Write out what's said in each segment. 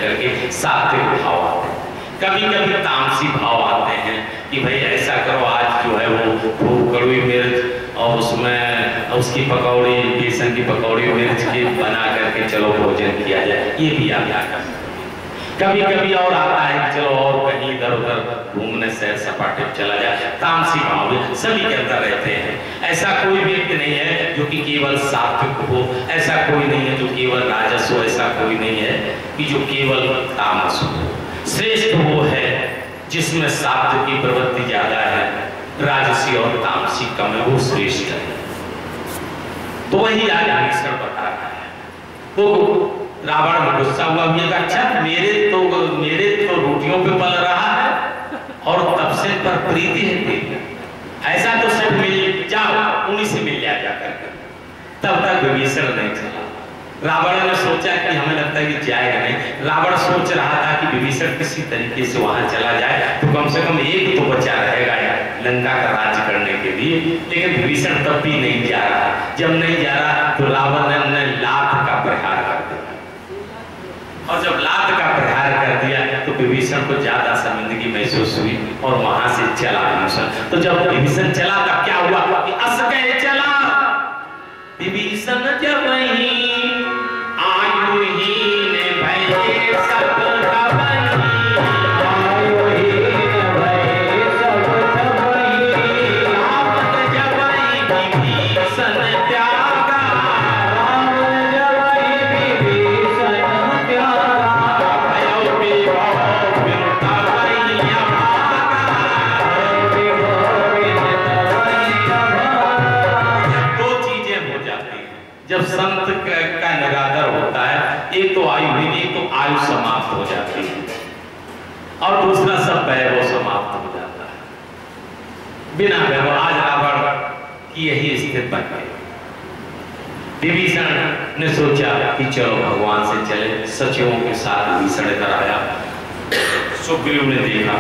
करके सात्विक भाव आते हैं, कभी कभी तामसी भाव आते हैं कि भाई ऐसा करो, आज जो है वो खूब कड़वी मिर्च और उसमें उसकी पकौड़ी, बेसन की पकौड़ी मिर्च की बना करके चलो भोजन किया जाए, ये भी आप क्या कर सकते। कभी कभी और आता है कि चलो और कहीं इधर उधर घूमने सैर सपाटे चला जाए, तामसी भाव सभी के अंदर रहते हैं। ऐसा कोई व्यक्ति नहीं है जो कि केवल सात्विक हो, ऐसा कोई नहीं है जो केवल राजस हो, ऐसा कोई नहीं है कि जो केवल तामस हो। श्रेष्ठ वो है जिसमें सात्विक की प्रवृत्ति ज्यादा है, राजसी और तामसी कम है, वो श्रेष्ठ है। तो वही आज ईश्वर बता रहा है। वो रावण में गुस्सा हुआ, अच्छा मेरे तो रोटियों पे पल रहा है और तब से पर प्रीति है, ऐसा तो सब मिल जाओ, उन्हीं से मिल जाकर। तब तक विभीषण नहीं चला। रावण ने सोचा कि हमें लगता है कि जाएगा नहीं। रावण सोच रहा था कि विभीषण किसी तरीके से वहां चला जाए तो कम से कम एक तो बचा रहेगा लंका का राज्य करने के लिए, लेकिन विभीषण तब भी नहीं जा रहा। जब नहीं जा रहा तो रावण ने लात का प्रहार कर दिया, और जब लात का प्रहार कर दिया तो विभीषण को ज्यादा शर्मिंदगी महसूस हुई और वहां से चला विभीषण। तो जब विभीषण चला तब क्या हुआ कि अस गए चला विभीषण जब वहीं आयुहीन भये सब तबहि, आयुहीन भये सब तबहि, रावण जब विभीषण त्यागा, रावण जब विभीषण त्यागा, भयो विभव बिन तबहि अभागा, भयो विभव बिन तबहि अभागा। दो चीजें हो जाती हैं जब संत का निरादर होता है, एक तो आयु ही नहीं तो आयु समाप्त हो जाती है, और दूसरा सब वैभव समाप्त हो जाता है बिना वैभव। आज रावण की यही स्थिति बन गई। विभीषण ने सोचा कि चलो भगवान से चले, सचिवों के साथ विभीषण इधर आया। सुग्रीव ने देखा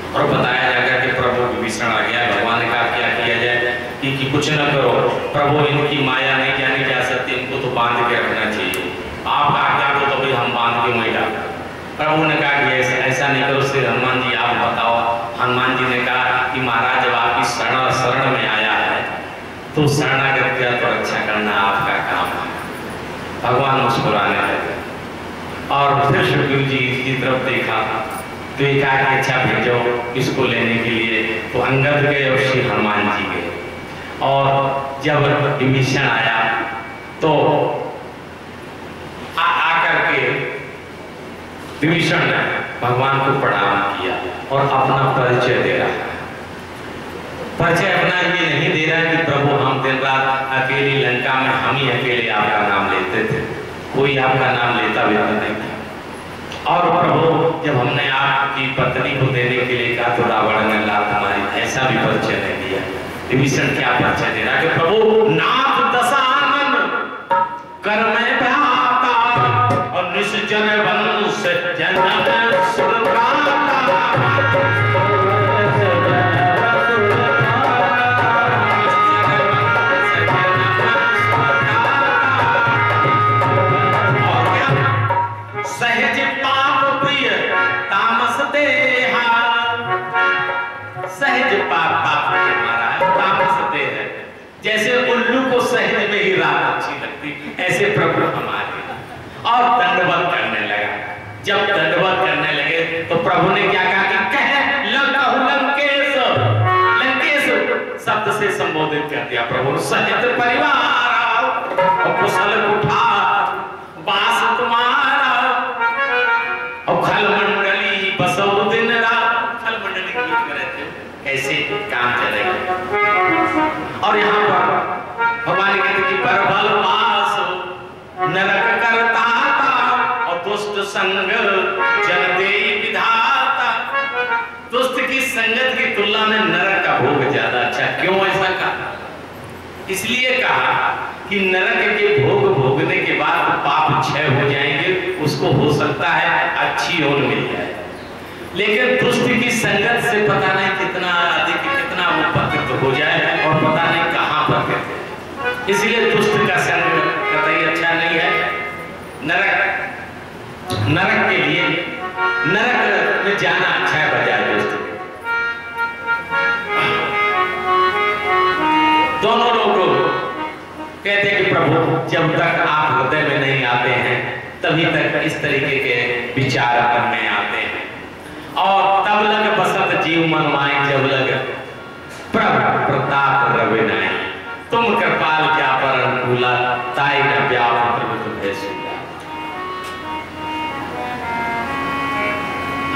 और बताया जाकर कि प्रभु विभीषण आ गया। भगवान ने कहा क्या किया जाए कि कुछ न करो प्रभु, इनकी माया नहीं जानी जा सकती, इनको तो बांध के रखना चाहिए। आप आज्ञा को तो भाई हम बांध के वहीं डाल। प्रभु ने कहा कि ऐसा नहीं करो, श्री हनुमान जी आप बताओ। हनुमान जी ने कहा कि महाराज जब आपकी शरण में आया है तो शरणागत का तो रक्षा करना आपका काम है। भगवान मुस्कुराने लगे और फिर सुग्रीव जी की तरफ देखा तो ये कहा कि अच्छा भेजो इसको लेने के लिए। तो अंगद गए और श्री हनुमान जी गए, और जब विभीषण आया तो आकर के विभीषण ने भगवान को प्रणाम किया और अपना परिचय दे रहा है। परिचय अपना ये नहीं दे रहा कि प्रभु हम दिन रात अकेली लंका में हम ही अकेले आपका नाम लेते थे, कोई आपका नाम लेता भी नहीं था। और प्रभु जब हमने आपकी पत्नी को देने के लिए कहा तो रावण ने लात मारी, ऐसा भी परिचय नहीं दिया। विभीषण क्या परिचय दे रहा कि प्रभु नाथ दशानन कर मैं भ्राता और निश्चर वंश जनक सुरगाता। सहज पाप प्रिय तामस देहा, सहज पाप के मारा है, तामस देह है। जैसे उल्लू को सहज में ही रात अच्छी लगती, ऐसे प्रभु हमारे। और दंडवत करने लगा। जब दंडवत करने लगे तो प्रभु ने क्या कहा कि कह लंकेश, लंकेश शब्द से संबोधित कर दिया प्रभु। सहित परिवार और कुशल कुठार बास तुम्हारा और खल मंडली बसो दिन रात। खल मंडली की रहते हो, कैसे काम चलेगा। और यहाँ पर भगवान कहते कि परबल पास नरक करता और दुष्ट संग जन दे विधाता। दुष्ट की संगत की तुलना में नरक का भोग ज्यादा अच्छा। क्यों ऐसा कहा? इसलिए कहा कि नरक के भोग भोगने के बाद पाप क्षय हो जाएंगे, उसको हो सकता है अच्छी ओर मिल जाए, लेकिन दुष्ट की संगत से पता नहीं कितना अधिक कितना वो पतित हो जाए और पता नहीं कहां पतित है। इसलिए दुष्ट का संग कतई अच्छा नहीं है। नरक नरक के लिए, नरक में जाना अच्छा है बजाय दोस्त। दोनों लोग कहते हैं कि प्रभु जब तक आप हृदय में नहीं आते हैं तभी तक इस तरीके के विचार मन में आते हैं। और तब लग बसत जीव मन माए जब लग प्रभु प्रताप रवि नाई, तुम कृपाल क्या पर अनुकूला ताई न व्याप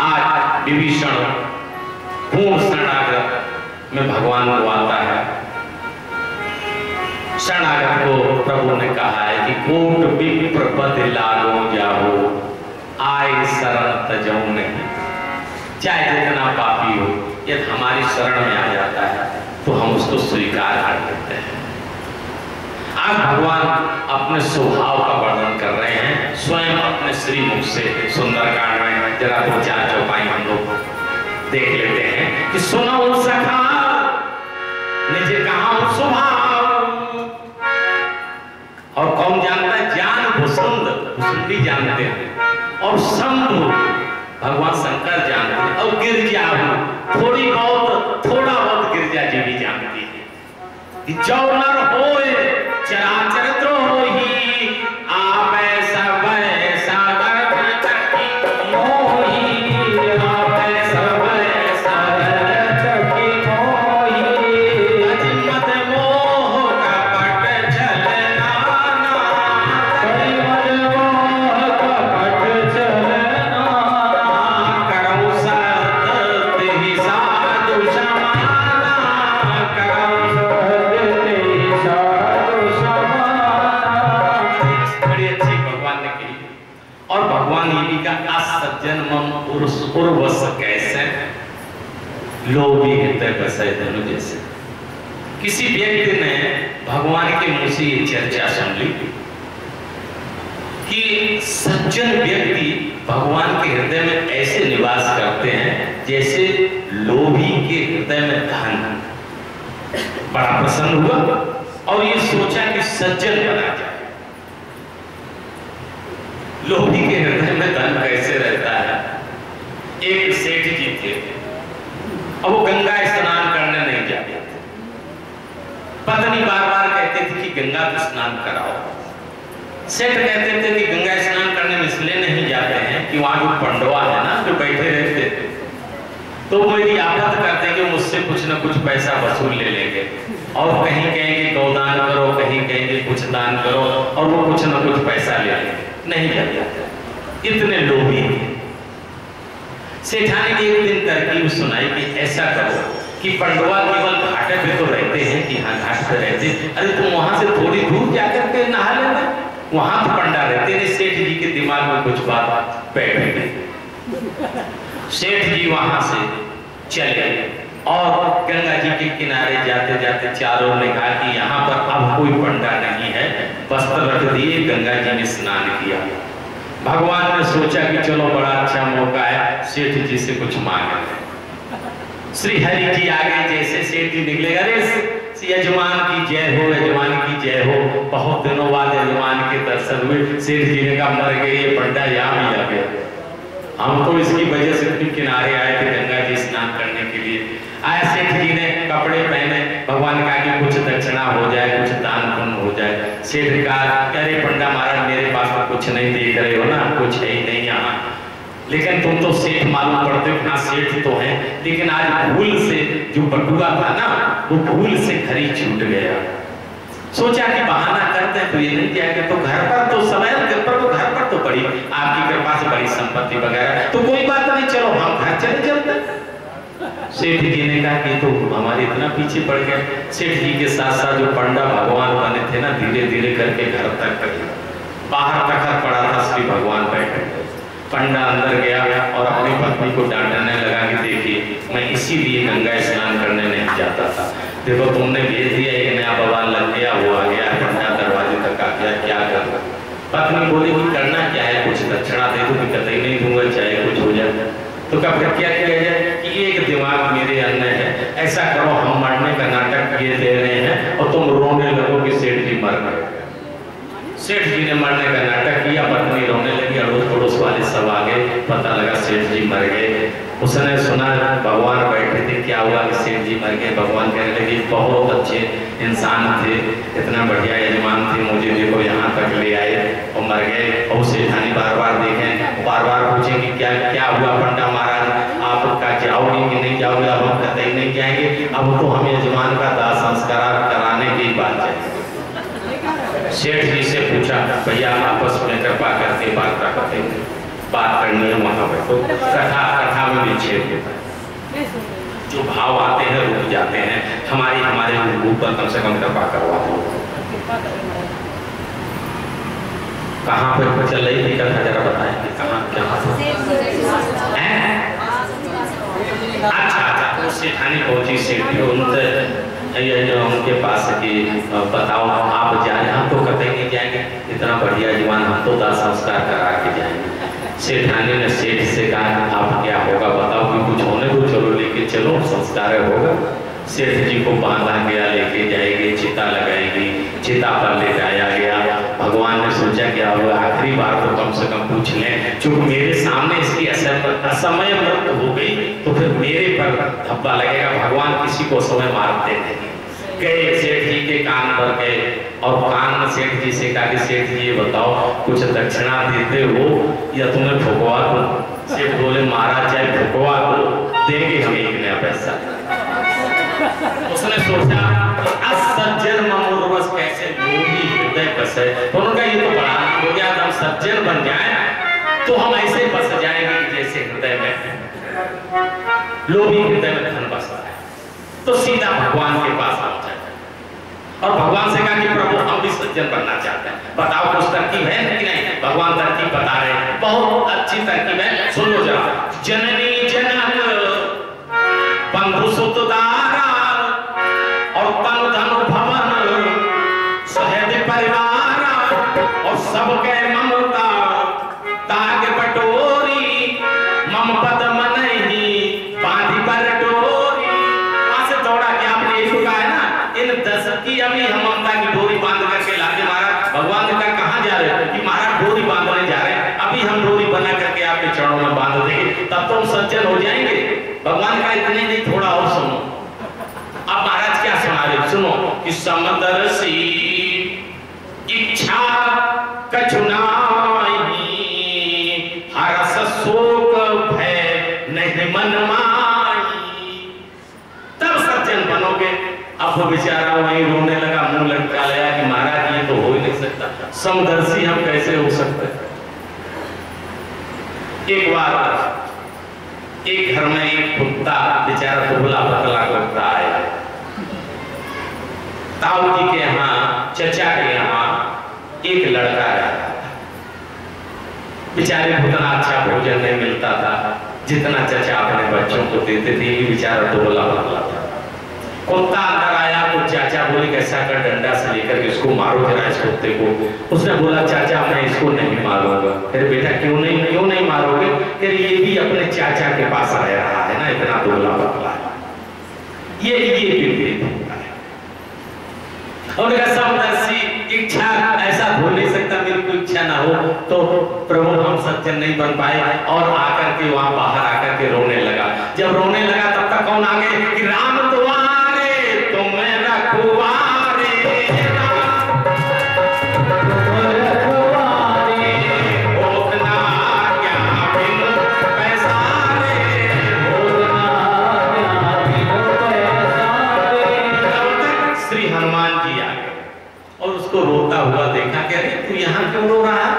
आज विभीषण पूर्ण शरणागत में भगवान को आता है। शरणागत को प्रभु ने कहा है कि कोट विप्र पद लागो जाओ आए शरण तजऊ नहीं। चाहे जितना पापी हो यदि हमारी शरण में आ जाता है तो हम उसको स्वीकार कर लेते हैं। आज भगवान अपने स्वभाव का वर्णन कर रहे हैं स्वयं अपने श्रीमुख से सुंदरकांड में। जरा दो चार चौपाई हम लोग देख लेते हैं कि सुनो सखा निजे कहा स्वभाव। और कौन जानता है? ज्ञान भुसुंड भी जानते हैं और शंभु भगवान शंकर जानते हैं और गिरजा थोड़ा बहुत गिरजा जी भी जानती है कि जो नर होए चराचर द्रोही आपे सब सागर मोही आपे सब सागर मोही अजिमत मोह कपट छलना अजिमत मोह कपट छलना करौ सत तेहि साधु समाना करौ सत तेहि साधु समाना। बड़ी अच्छी भगवान ने कही। और भगवान ये भी कहा सज्जन मन उर्वश कैसे लोभी हृदय बसे धनु जैसे। किसी व्यक्ति ने भगवान के मुंह से ये चर्चा सुन ली कि सज्जन व्यक्ति भगवान के हृदय में ऐसे निवास करते हैं जैसे लोभी के हृदय में धन। बड़ा प्रसन्न हुआ और ये सोचा कि सज्जन बना जाए। लोभी के हृदय में धन कैसे रहता है? एक सेठ जी थे और वो गंगा स्नान करने नहीं जाते थे। पत्नी बार बार कहती थी कि गंगा को स्नान कराओ। सेठ कहते थे कि गंगा स्नान करने में इसलिए नहीं जाते हैं कि वहां जो पंडवा है ना जो बैठे रहते थे तो वो यदि आपत करते हैं कि मुझसे कुछ न कुछ पैसा वसूल ले लेंगे और कहीं कहेंगे गौदान करो, कहीं कहेंगे कुछ दान करो और वो कुछ न कुछ पैसा ले लेंगे। नहीं जाते, इतने लोभी थे। सेठानी ने एक दिन तरकीब सुनाई कि ऐसा करो कि पंडवा केवल घाटे पे तो रहते हैं कि हाँ घाट पे रहते, अरे तुम वहां से थोड़ी दूर जाकर के नहा लेना, वहां तो पंडा रहते हैं। सेठ जी के दिमाग में कुछ बात बैठ गई। सेठ जी वहां से चले और गंगा जी के किनारे जाते जाते चारों ने कहा कि यहाँ पर अब कोई पंडा नहीं है, वस्त्र रख दिए, गंगा जी ने स्नान किया। भगवान ने सोचा कि चलो बड़ा अच्छा मौका है, सेठ जी से कुछ मांगे। श्री हरि जी आगे जैसे सेठ जी निकले, अरे यजमान की जय हो, यजमान की जय हो, बहुत दिनों बाद यजमान के दर्शन हुए। सेठ जी ने कहा मर गए ये पंडा यहाँ भी आ गया, हम तो इसकी वजह से अपने किनारे आए थे गंगा जी स्नान करने के लिए। आया सेठ जी ने कपड़े पहने, भगवान ने कहा कि कुछ दक्षिणा हो जाए, कुछ दान पुण्य हो जाए। सेठ ने कहा अरे पंडा महाराज मेरे पास तो कुछ नहीं देख रहे हो ना, कुछ है ही नहीं यहाँ, लेकिन तुम तो सेठ मालूम पड़ते हो। हाँ सेठ तो है, लेकिन आज भूल से जो बटुआ था ना वो भूल से खरी छूट गया। सोचा कि बहाना करते हैं तो ये नहीं जाएगा, तो घर पर तो समय घर पर तो बड़ी आपकी कृपा से बड़ी संपत्ति वगैरह, तो कोई बात नहीं, चलो हम घर चले चलते। सेठ जी ने कहा कि तो हमारे इतना पीछे पड़ गए। सेठ जी के साथ साथ जो पंडा भगवान बने थे ना, धीरे धीरे करके घर तक बाहर तक पड़ा था, श्री भगवान बैठे। पंडा अंदर गया और अपनी पत्नी को डांटने लगा कि देखिए मैं इसीलिए गंगा स्नान करने नहीं जाता था, देखो तुमने भेज दिया, एक नया बवाल लग गया, वो आ गया, पंडा दरवाजे तक आ गया, क्या कर। पत्नी बोली कि करना क्या है, कुछ दक्षिणा दे दो, कतई नहीं दूंगा चाहे कुछ हो जाए। तो कब क्या किया जाए कि एक दिमाग मेरे अंदर है, ऐसा करो हम मरने का नाटक ये दे रहे हैं और तुम रोने लगो कि सेठ जी मर गए। सेठ जी ने मरने का नाटक किया, पत्नी रोने लगी, अड़ोस पड़ोस पड़ोस वाले सब आ गए, पता लगा सेठ जी मर गए। उसने सुना भगवान बैठे थे, क्या हुआ कि सेठ जी मर गए। भगवान कहने लगे बहुत अच्छे इंसान थे, इतना बढ़िया यजमान थे, मुझे देखो यहाँ तक ले आए और मर गए। और सेठानी बार बार देखें, बार बार पूछें कि क्या क्या हुआ पंडा महाराज, आपका जाओगे कि नहीं जाओगे। अब हम कहते ही नहीं जाएंगे, अब तो हम यजमान का दाह संस्कार कराने की बात है। सेठ जी से पूछा, भैया आपस में कृपा करके बात करते हैं, बात करनी है वहाँ पर। तो कथा में विच्छेद होता है, जो भाव आते हैं रुक जाते हैं। हमारे ऊपर कम से कम कृपा करवाते हैं। कहाँ पर चल रही थी कथा, जरा बताएं कहाँ अच्छा तो सेठानी पहुंची, सेठ उनके पास कि बताओ आप जाए। हम तो कतई नहीं जाएंगे, इतना बढ़िया जीवन, हम तो दाह संस्कार करा के जाएंगे। सेठानी ने सेठ से कहा आप क्या होगा बताओ, कि कुछ होने को चलो लेके चलो, संस्कार होगा। सेठ जी को बांधा गया, लेके जाएगी, चिता लगाएगी, चिता पर ले जाया गया। भगवान ने सोचा कि अब आखिरी बार तो कम से कम पूछ लें, चूंकि मेरे सामने इसकी असमय मृत्यु हो गई तो फिर मेरे पर धब्बा लगेगा। भगवान किसी को समय मारते नहीं। गए सेठ जी के कान पर गए और कान में सेठ जी से कहा कि सेठ जी ये बताओ कुछ दक्षिणा देते हो या तुम्हें भुगवा दो। सेठ बोले महाराज चाहे भुगवा दो, देंगे हम 1 नया पैसा। उसने सोचा असज्जन ममोरवस कैसे लोभी हृदय बसे, तो उनका ये तो बड़ा हो गया, हम सज्जन बन जाए तो हम ऐसे बस जाएंगे जैसे हृदय में लोभी हृदय में धन बसता है। तो सीधा भगवान के पास पहुंचा और भगवान से कहा कि प्रभु हम भी सज्जन बनना चाहते हैं, बताओ कुछ तरकीब है कि नहीं। भगवान तरकीब बता रहे हैं, बहुत अच्छी तरकीब है, सुन लो जरा। जननी जनक बंधु सुत दारा और तन धन भवन सहेद परिवार और सबके ममता ताग बटोरी मम पद मनहि बांधी पर डोरी। वहां से दौड़ा के आपने ये कहा है ना, इन 10 की अभी हम ममता की डोरी बांध करके लाके महाराज। भगवान ने कहा कहाँ जा रहे हो, कि महाराज डोरी बांधने जा रहे हैं, अभी हम डोरी बना करके आपके चरणों में बांध देंगे, तब तो हम सज्जन हो जाएंगे। भगवान का इतने नहीं, थोड़ा और सुनो। अब महाराज क्या सुना रहे, सुनो कि समदर्शी इच्छा कछुनाई हरस शोक भय नहीं मन माई, तब सज्जन बनोगे। अब वो बेचारा वहीं रोने लगा, मुंह लटका लिया कि महाराज ये तो हो ही नहीं सकता, समदर्शी हम कैसे हो सकते। एक बार एक घर में एक कुत्ता बेचारा दुबला पतला कुत्ता आया। ताऊ जी के यहाँ, चचा के यहाँ एक लड़का रहता था। बेचारे को उतना अच्छा भोजन नहीं मिलता था जितना चचा अपने बच्चों को देते थे। ये बेचारा दुबला पतला था। कुत्ता अंदर आया तो चाचा बोले कैसा कर, डंडा से लेकर के इसको मारो जरा इस कुत्ते को। उसने बोला चाचा मैं इसको नहीं मारूंगा। फिर बेटा क्यों नहीं मारोगे, फिर ये भी अपने चाचा के पास रह रहा है ना, इतना दुबला पतला है, ये और समदर्शी इच्छा ऐसा हो नहीं सकता, मेरी कोई इच्छा ना हो तो प्रभु हम सज्जन नहीं बन पाए। और आकर के वहां बाहर आकर के रोने लगा। जब रोने लगा तब तक कौन आ गए कि राम तुम्हारे तुम रखवारे, श्री हनुमान जी आ गए और उसको रोता हुआ देखा कि अरे तू यहाँ क्यों रो रहा है।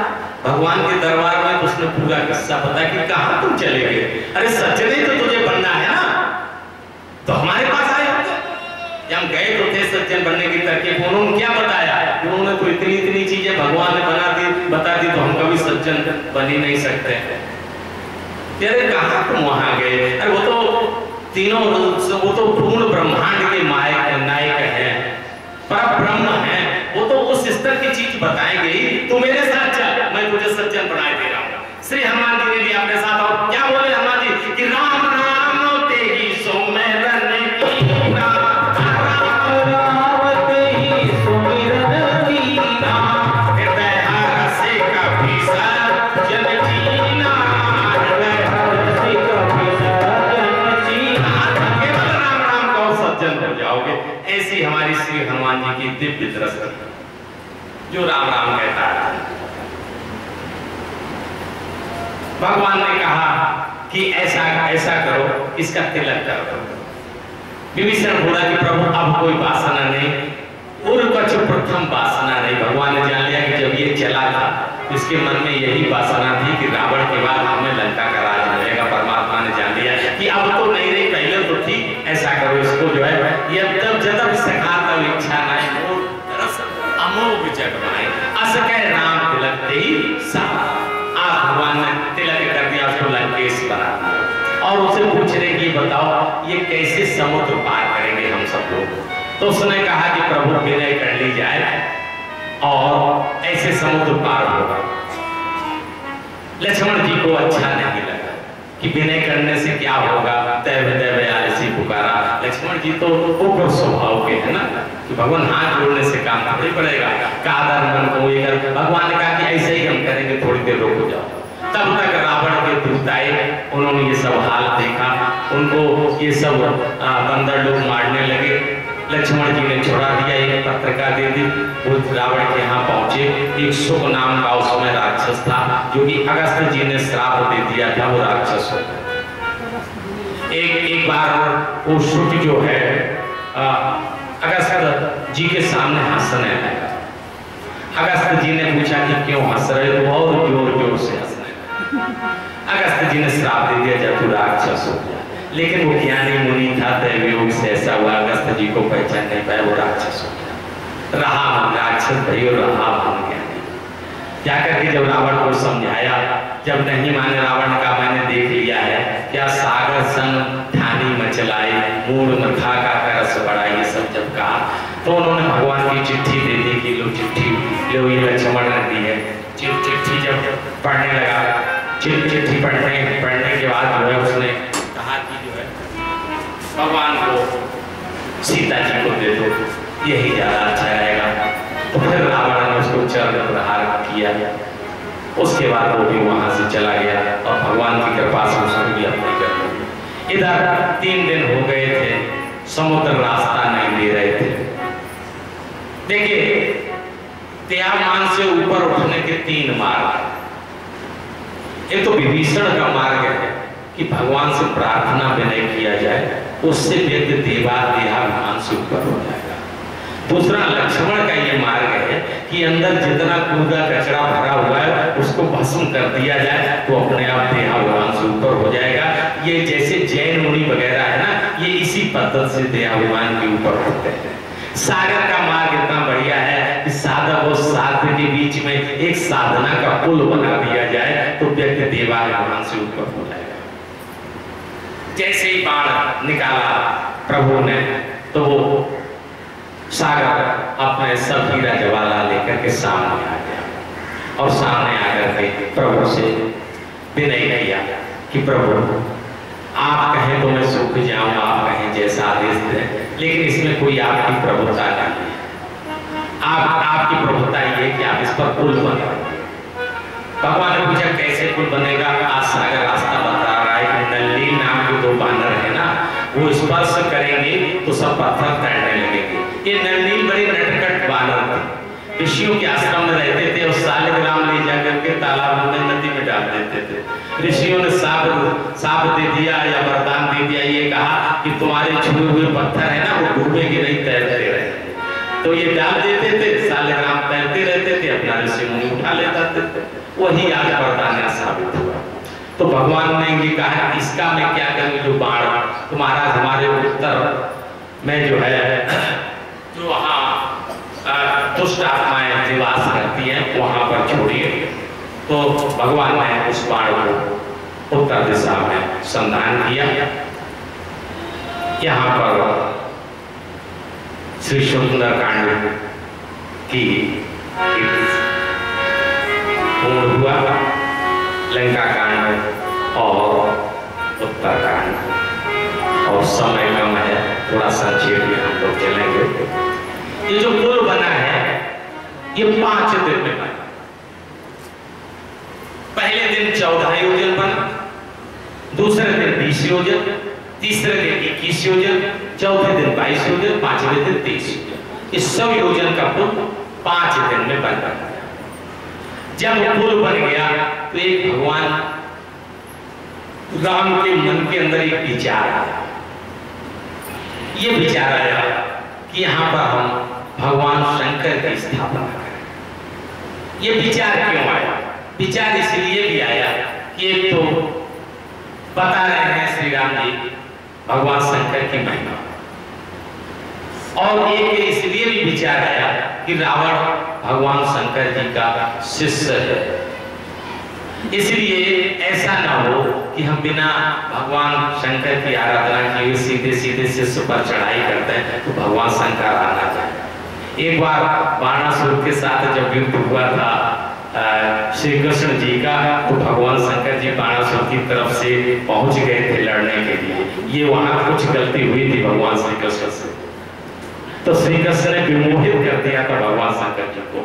भगवान के दरबार में उसने पूरा किस्सा बताया कि कहाँ तुम चले गए। अरे सज्जन तो तुझे बनना है ना, तो हमारे पास आए होते। हम गए तो थे सज्जन बनने की तरकीब, उन्होंने क्या बताया, उन्होंने तो इतनी चीजें भगवान ने बता दी तो हम कभी सज्जन बन ही नहीं सकते। अरे कहाँ तुम वहां गए, अरे वो तो पूर्ण ब्रह्मांड के नायक है, पर ब्रह्म है, वो तो उस स्तर की चीज बताएंगे। तू मेरे साथ चल, मैं तुझे सज्जन बनाए दे रहा हूँ। श्री हनुमान जी ने भी अपने साथ, और क्या बोले हनुमान जी कि राम राम तेरी सुमिरन कीना, राम तेरी सुमिरन कीना, हृदय हरस कपि सज्जन कीना। दिव्य दृष्टि, जो राम राम कहता है। भगवान ने कहा कि ऐसा ऐसा करो, इसका तिलक करो। विभीषण बोला कि प्रभु अब कोई वासना नहीं, उर्वच प्रथम वासना नहीं। भगवान ने जान लिया कि जब ये चला था इसके मन में यही वासना थी कि रावण के बाद हमें लंका का राज मिलेगा। परमात्मा ने जान लिया कि अब तो नहीं रही, पहले तो थी। ऐसा करो, इसको जो है ये तब जब सखा तब इच्छा नहीं, अमोघ जग बनाए अस कह राम तिलक ते ही सा। आज भगवान ने तिलक कर दिया, उसको लंकेश बना दिया और उसे पूछ रहे कि बताओ ये कैसे समुद्र पार करेंगे हम सब लोग। तो उसने कहा कि प्रभु विनय कर ली जाए और ऐसे समुद्र पार होगा। लक्ष्मण जी को अच्छा नहीं लगा कि विनय करने से क्या होगा, दैव दैव ऐसी पुकारा। लक्ष्मण जी तो ऊपर स्वभाव के है ना कि भगवान हाथ जोड़ने से काम थोड़ी पड़ेगा, कादर मन को ये कर। भगवान ने कहा कि ऐसे ही हम करेंगे, थोड़ी देर रुक जाओ। तब तक रावण के दूत आए, उन्होंने ये सब हाल देखा, उनको ये सब बंदर लोग मारने लगे। लक्ष्मण जी ने छुड़ा दिया, एक पत्रिका दे दी, वो रावण के यहाँ पहुंचे। एक शुक नाम का उसमें राक्षस था, जो कि अगस्त जी ने श्राप दे दिया था, वो राक्षस हो गया। एक बार वो शुक जो है अगस्त जी के सामने हंसने लगा। अगस्त जी ने पूछा कि क्यों हंस रहे हो, और जोर जोर से हंसने लगा। अगस्त जी ने श्राप दे दिया, जब तू राक्षस हो गया। लेकिन वो ज्ञानी मुनि था, दैवयोग से ऐसा हुआ अगस्त जी को पहचान नहीं पाया, वो राक्षस हो गया। रहा राक्षस भाई और रहा मान ज्ञानी। जाकर के जब रावण को समझाया, जब नहीं माने, रावण का मैंने देख लिया है, क्या सागर संग ठानी मचलाई, मूड मथा का करस बड़ा, ये सब जब कहा तो उन्होंने भगवान की चिट्ठी दे दी कि लो चिट्ठी लो, ये लक्ष्मण ने दी है। चिट्ठी जब पढ़ने लगा, चिट्ठी पढ़ने के बाद जो है उसने कहा कि जो है भगवान को सीता जी को दे दो, यही ज्यादा अच्छा रहेगा। तो फिर रावण ने उसको चरण प्रहार किया। उसके बाद वो भी वहां से चला गया और भगवान की कृपा से उसने भी अपनी कर ली। इधर 3 दिन हो गए थे, समुद्र रास्ता नहीं दे रहे थे। देखिए, त्यागमान से ऊपर उठने के 3 मार्ग। एक तो विभीषण का मार्ग है कि भगवान से प्रार्थना विनय किया जाए, उससे व्यक्ति देवाभिमान से ऊपर हो जाएगा। दूसरा लक्ष्मण का ये मार्ग है कि अंदर जितना कूड़ा कचरा भरा हुआ है उसको भस्म कर दिया जाए तो अपने आप देहाभिमान से ऊपर हो जाएगा। ये जैसे जैन मुनि वगैरह है ना, ये इसी पद्धति से देहाभिमान के ऊपर होते हैं। सागर का मार्ग इतना बढ़िया है कि साधक और साध्य के बीच में एक साधना का पुल बना दिया जाए तो व्यक्ति देवाभिमान से ऊपर हो जाएगा। जैसे ही बाण निकाला प्रभु ने तो वो सागर अपने सब हीरा जवाहरात लेकर के सामने आ गया और सामने आकर के प्रभु से विनय किया कि प्रभु आप कहें तो मैं सूख जाऊं, आप कहें जैसा आदेश दें, लेकिन इसमें कोई आपकी प्रभुता नहीं है। आपकी प्रभुता ये कि आप इस पर पुल बनाएंगे। भगवान ने पूछा कैसे पुल बनेगा? आज सागर रास्ता बता रहा है कि नल्ली नाम के 2 बानर है ना, वो स्पर्श करेंगे तो सब पत्थर तैरने लगेंगे। ये नल्ली बड़े नटखट बानर थे, ऋषियों के आश्रम में रहते थे और सालिग्राम ले जाकर के तालाब में नदी में डाल देते थे। ऋषियों ने साप दे दिया या वरदान दे दिया, ये कहा कि तुम्हारे छुए हुए पत्थर है ना वो डूबेंगे नहीं, तैरते रहेंगे। तो ये डाल देते थे, सालिग्राम तैरते रहते थे, अपना ऋषि मुनि उठा लेते थे। वही आज वरदान साबित हुआ। तो भगवान ने ये कहा इसका मैं क्या करूं, जो बाण तुम्हारा हमारे उत्तर में जो है जो वहाँ दुष्ट आत्माएं निवास करती हैं वहां पर छोड़िए। तो भगवान ने उस बाण को उत्तर दिशा में संधान किया। यहाँ पर श्री सुंदरकांड की पूर्ण हुआ, लंका कांड और उत्तर कांड। और समय कम है, थोड़ा संक्षेप में हम लोग चलेंगे। ये जो पुल बना है ये 5 दिन में बना। पहले दिन 14 योजन बना, दूसरे दिन 20 योजन, तीसरे दिन 21 योजन, चौथे दिन 22 योजन, 5वें दिन 23 योजन। इस 100 योजन का पुल 5 दिन में बन गया। जब पुल बन गया तो एक भगवान राम के मन के अंदर एक विचार आया। ये विचार आया कि यहाँ पर हम भगवान शंकर की स्थापना करें। ये विचार क्यों आया? विचार इसलिए भी आया कि एक तो बता रहे हैं श्री राम जी भगवान शंकर की महिमा, और एक इसलिए भी विचार आया कि रावण भगवान शंकर जी का शिष्य है। इसलिए ऐसा ना हो कि हम बिना भगवान शंकर की आराधना किए सीधे सीधे शिष्य पर चढ़ाई करते हैं तो भगवान शंकर आना चाहिए। एक बार बाणासुर के साथ जब युद्ध हुआ था श्री कृष्ण जी का, तो भगवान शंकर जी बाणासुर की तरफ से पहुंच गए थे लड़ने के लिए। ये वहां कुछ गलती हुई थी भगवान श्री कृष्ण से, तो श्री कृष्ण ने विमोहित कर दिया था भगवान शंकर जी को।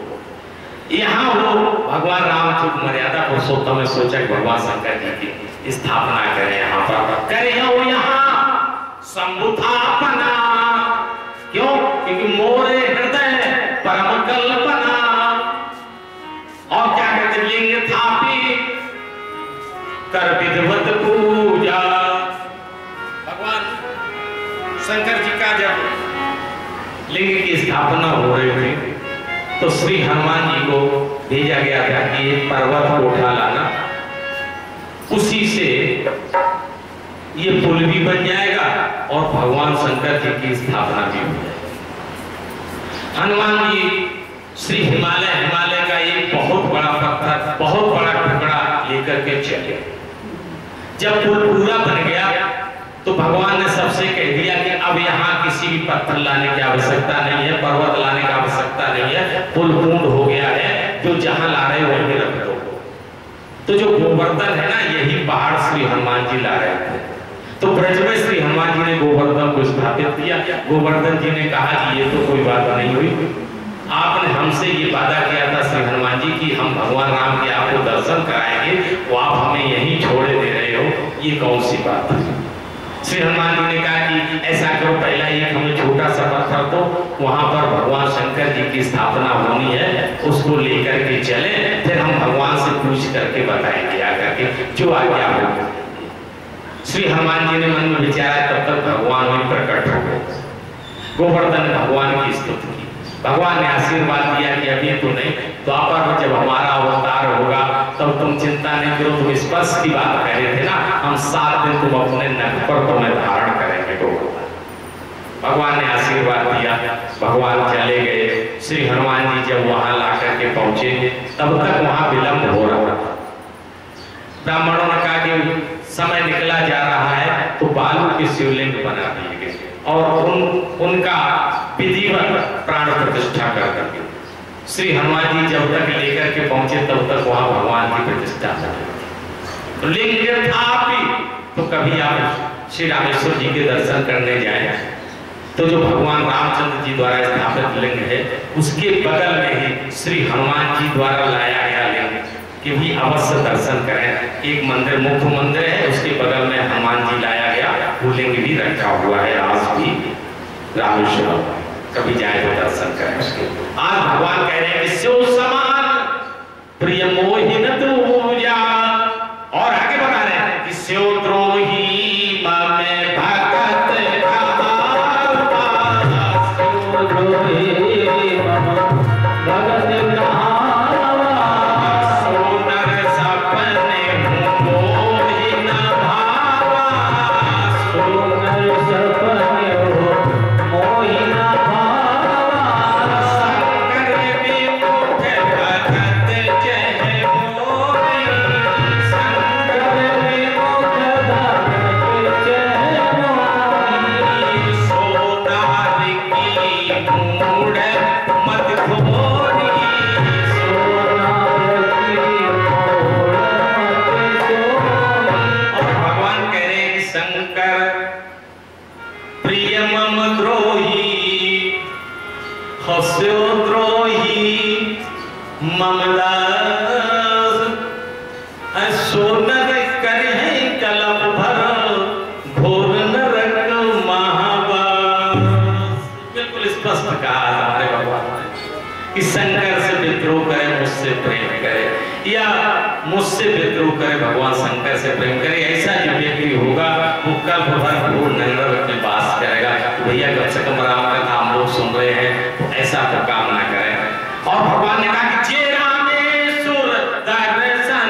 यहाँ वो भगवान राम चूक मर्यादा पुरुषोत्तम ने सोचा कि भगवान शंकर जी की स्थापना करें, यहाँ पर करें वो यहाँ संबुथापना। क्यों? क्योंकि मोरे हृदय परम कल्पना। और क्या कहते लिंग थापी कर विधवत पूजा। भगवान शंकर जी का जब लिंग की स्थापना हो रही थी तो श्री हनुमान जी को भेजा गया था कि एक पर्वत को उठा लाना, उसी से ये पुल भी बन जाएगा और भगवान शंकर जी की स्थापना भी हो जाएगी। हनुमान जी श्री हिमालय का एक बहुत बड़ा पत्थर, बहुत बड़ा टुकड़ा लेकर के चले। जब पुल पूरा बन गया तो भगवान ने सबसे कह दिया कि अब यहाँ किसी भी पत्थर लाने की आवश्यकता नहीं है, पर्वत लाने की आवश्यकता नहीं है, पुल पूर्ण हो गया है, जो जहां ला रहे वहीं रख दो। तो जो गोवर्धन है ना, यही पहाड़ श्री हनुमान जी ला रहे थे। तो ब्रज में श्री हनुमान जी ने गोवर्धन को स्थापित किया। गोवर्धन जी ने कहा कि ये तो कोई बात नहीं हुई, आपने हमसे ये वादा किया था श्री हनुमान जी कि हम भगवान राम के आपको दर्शन कराएंगे, वो आप हमें यहीं छोड़े दे रहे हो, ये कौन सी बात है? श्री हनुमान जी ने कहा कि ऐसा करो, पहला एक हमें छोटा सा पत्थर दो, वहां पर भगवान शंकर जी की स्थापना होनी है, उसको लेकर के चले, फिर हम भगवान से पूछ करके बताएंगे आकर के जो आज्ञा होगी। श्री हनुमान जी ने मन में विचारा, तब तक भगवान वहीं प्रकट हो गए। गोवर्धन ने भगवान की स्तुति की। भगवान ने आशीर्वाद दिया कि अभी तो नहीं, द्वापर में जब हमारा अवतार होगा तब तुम चिंता नहीं करो, तुम स्पर्श की बात कह रहे थे ना, हम 7 दिन तुम अपने नख पर तुम्हें धारण करेंगे। भगवान ने आशीर्वाद दिया, भगवान चले गए। श्री हनुमान जी जब वहां ला करके पहुंचे तब तक वहां विलंब हो रहा था। ब्राह्मणों ने कहा कि समय निकला जा रहा है, तो बालू के शिवलिंग बना दिए गए और उनका विधिवत प्राण प्रतिष्ठा कर करके श्री हनुमान जी जब तक लेकर के पहुंचे तब तक वहां भगवान की प्रतिष्ठा तो लिंग था भी। तो कभी आप श्री रामेश्वर जी के दर्शन करने जाए तो जो भगवान रामचंद्र जी द्वारा स्थापित लिंग है, उसके बगल में ही श्री हनुमान जी द्वारा लाया गया लिंग कि भी अवश्य दर्शन करें। एक मंदिर, मुख्य मंदिर है, उसके बगल में हनुमान जी लाया गया, वो लिंग भी रखा हुआ है आज भी रामेश्वर। कभी जाए तो दर्शन करें उसके। आज भगवान कह रहे हैं शिव समान प्रिय मोहिन दूजा, और आगे बता रहे हैं कि शिव द्रोही में भगत Oh कि शंकर से विद्रोह करे मुझसे प्रेम करे, या मुझसे विद्रोह करे भगवान शंकर से प्रेम करे। ऐसा जो व्यक्ति होगा वो कल्प भर घोर नरक में वास करेगा। तो भैया कम से कम राम का नाम लोग सुन रहे हैं तो ऐसा तो काम ना करें। और भगवान ने कहा कि जे रामेश्वर दर्शन